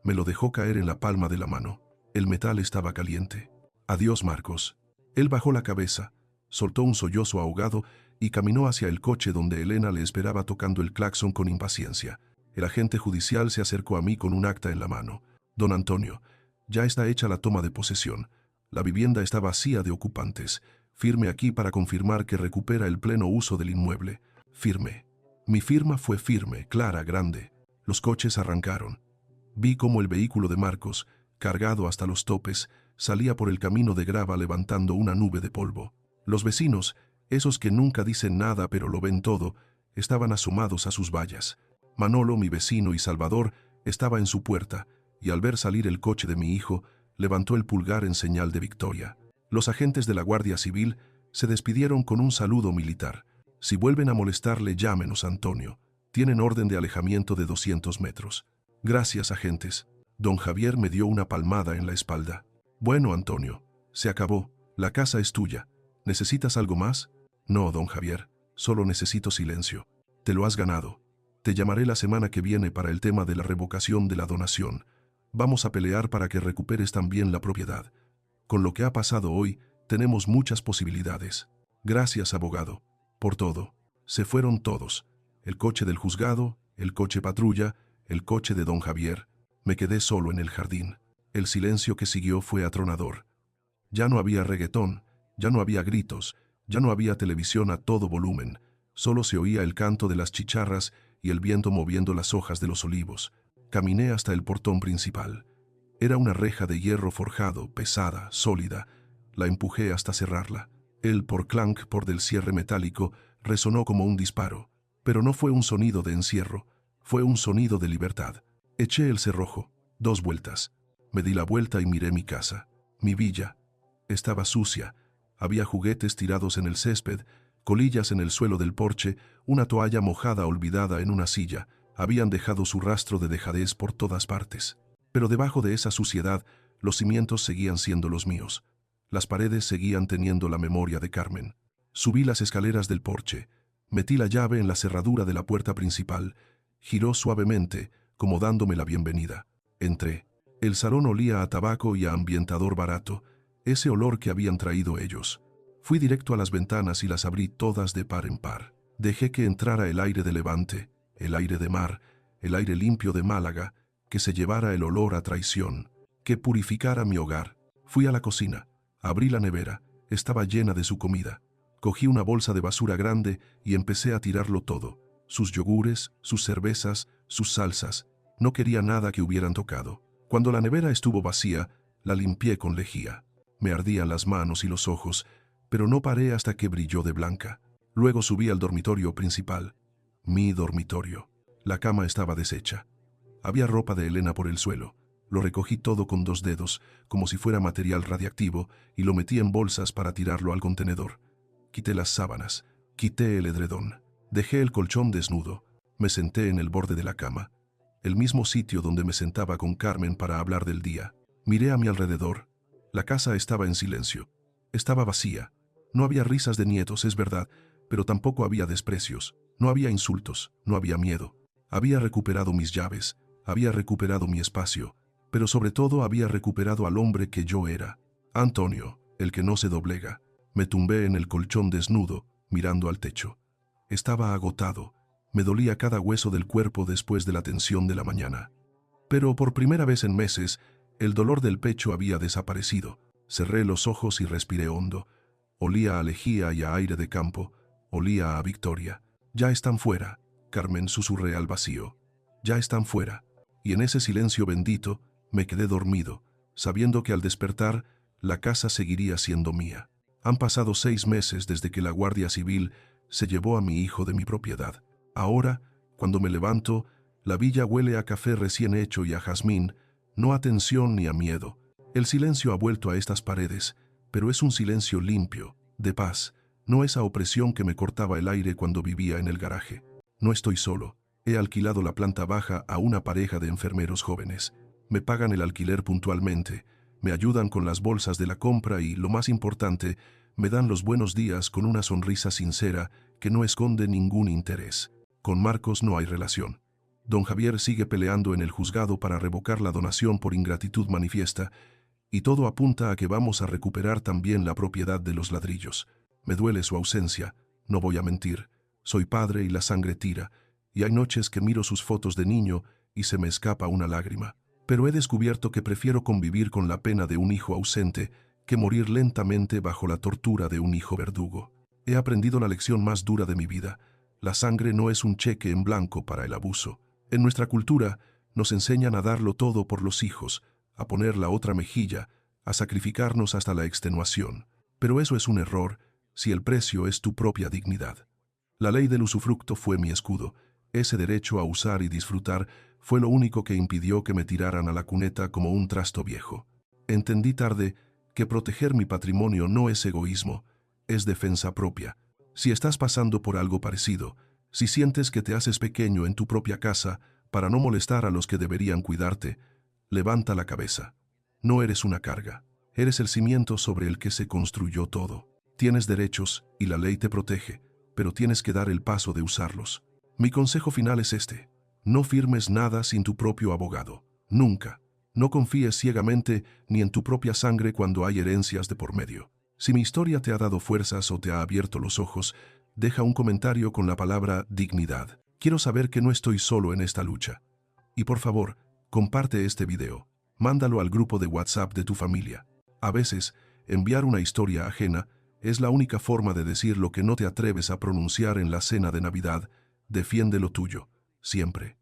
[SPEAKER 1] Me lo dejó caer en la palma de la mano. El metal estaba caliente. «Adiós, Marcos». Él bajó la cabeza, soltó un sollozo ahogado y caminó hacia el coche donde Elena le esperaba tocando el claxon con impaciencia. El agente judicial se acercó a mí con un acta en la mano. «Don Antonio, ya está hecha la toma de posesión. La vivienda está vacía de ocupantes. Firme aquí para confirmar que recupera el pleno uso del inmueble». Firmé. Mi firma fue firme, clara, grande. Los coches arrancaron. Vi cómo el vehículo de Marcos, cargado hasta los topes, salía por el camino de grava levantando una nube de polvo. Los vecinos, esos que nunca dicen nada pero lo ven todo, estaban asomados a sus vallas. Manolo, mi vecino y Salvador, estaba en su puerta, y al ver salir el coche de mi hijo, levantó el pulgar en señal de victoria. Los agentes de la Guardia Civil se despidieron con un saludo militar. «Si vuelven a molestarle, llámenos, Antonio. Tienen orden de alejamiento de 200 metros». «Gracias, agentes». Don Javier me dio una palmada en la espalda. «Bueno, Antonio, se acabó. La casa es tuya. ¿Necesitas algo más?» «No, don Javier. Solo necesito silencio. Te lo has ganado. Te llamaré la semana que viene para el tema de la revocación de la donación. Vamos a pelear para que recuperes también la propiedad. Con lo que ha pasado hoy, tenemos muchas posibilidades. Gracias, abogado. Por todo». Se fueron todos. El coche del juzgado, el coche patrulla, el coche de don Javier. Me quedé solo en el jardín. El silencio que siguió fue atronador. Ya no había reggaetón, ya no había gritos, ya no había televisión a todo volumen. Solo se oía el canto de las chicharras y el viento moviendo las hojas de los olivos. Caminé hasta el portón principal. Era una reja de hierro forjado, pesada, sólida. La empujé hasta cerrarla. El por-clanc por del cierre metálico resonó como un disparo. Pero no fue un sonido de encierro, fue un sonido de libertad. Eché el cerrojo, 2 vueltas. Me di la vuelta y miré mi casa. Mi villa. Estaba sucia. Había juguetes tirados en el césped, colillas en el suelo del porche, una toalla mojada olvidada en una silla. Habían dejado su rastro de dejadez por todas partes. Pero debajo de esa suciedad, los cimientos seguían siendo los míos. Las paredes seguían teniendo la memoria de Carmen. Subí las escaleras del porche. Metí la llave en la cerradura de la puerta principal. Giró suavemente, como dándome la bienvenida. Entré. El salón olía a tabaco y a ambientador barato, ese olor que habían traído ellos. Fui directo a las ventanas y las abrí todas de par en par. Dejé que entrara el aire de Levante, el aire de mar, el aire limpio de Málaga, que se llevara el olor a traición, que purificara mi hogar. Fui a la cocina, abrí la nevera, estaba llena de su comida. Cogí una bolsa de basura grande y empecé a tirarlo todo. Sus yogures, sus cervezas, sus salsas. No quería nada que hubieran tocado. Cuando la nevera estuvo vacía, la limpié con lejía. Me ardían las manos y los ojos, pero no paré hasta que brilló de blanca. Luego subí al dormitorio principal. Mi dormitorio. La cama estaba deshecha. Había ropa de Elena por el suelo. Lo recogí todo con 2 dedos, como si fuera material radiactivo, y lo metí en bolsas para tirarlo al contenedor. Quité las sábanas, quité el edredón. Dejé el colchón desnudo. Me senté en el borde de la cama, el mismo sitio donde me sentaba con Carmen para hablar del día. Miré a mi alrededor. La casa estaba en silencio. Estaba vacía. No había risas de nietos, es verdad, pero tampoco había desprecios. No había insultos, no había miedo. Había recuperado mis llaves, había recuperado mi espacio, pero sobre todo había recuperado al hombre que yo era. Antonio, el que no se doblega. Me tumbé en el colchón desnudo, mirando al techo. Estaba agotado. Me dolía cada hueso del cuerpo después de la tensión de la mañana. Pero por primera vez en meses, el dolor del pecho había desaparecido. Cerré los ojos y respiré hondo. Olía a lejía y a aire de campo. Olía a victoria. Ya están fuera, Carmen, susurré al vacío. Ya están fuera. Y en ese silencio bendito, me quedé dormido, sabiendo que al despertar, la casa seguiría siendo mía. Han pasado 6 meses desde que la Guardia Civil se llevó a mi hijo de mi propiedad. Ahora, cuando me levanto, la villa huele a café recién hecho y a jazmín, no a tensión ni a miedo. El silencio ha vuelto a estas paredes, pero es un silencio limpio, de paz, no esa opresión que me cortaba el aire cuando vivía en el garaje. No estoy solo. He alquilado la planta baja a una pareja de enfermeros jóvenes. Me pagan el alquiler puntualmente, me ayudan con las bolsas de la compra y, lo más importante, me dan los buenos días con una sonrisa sincera que no esconde ningún interés. Con Marcos no hay relación. Don Javier sigue peleando en el juzgado para revocar la donación por ingratitud manifiesta, y todo apunta a que vamos a recuperar también la propiedad de los ladrillos. Me duele su ausencia, no voy a mentir. Soy padre y la sangre tira, y hay noches que miro sus fotos de niño y se me escapa una lágrima. Pero he descubierto que prefiero convivir con la pena de un hijo ausente que morir lentamente bajo la tortura de un hijo verdugo. He aprendido la lección más dura de mi vida. La sangre no es un cheque en blanco para el abuso. En nuestra cultura nos enseñan a darlo todo por los hijos, a poner la otra mejilla, a sacrificarnos hasta la extenuación. Pero eso es un error si el precio es tu propia dignidad. La ley del usufructo fue mi escudo. Ese derecho a usar y disfrutar fue lo único que impidió que me tiraran a la cuneta como un trasto viejo. Entendí tarde que proteger mi patrimonio no es egoísmo, es defensa propia. Si estás pasando por algo parecido, si sientes que te haces pequeño en tu propia casa para no molestar a los que deberían cuidarte, levanta la cabeza. No eres una carga, eres el cimiento sobre el que se construyó todo. Tienes derechos y la ley te protege, pero tienes que dar el paso de usarlos. Mi consejo final es este: no firmes nada sin tu propio abogado. Nunca. No confíes ciegamente ni en tu propia sangre cuando hay herencias de por medio. Si mi historia te ha dado fuerzas o te ha abierto los ojos, deja un comentario con la palabra dignidad. Quiero saber que no estoy solo en esta lucha. Y por favor, comparte este video. Mándalo al grupo de WhatsApp de tu familia. A veces, enviar una historia ajena es la única forma de decir lo que no te atreves a pronunciar en la cena de Navidad. Defiende lo tuyo, siempre.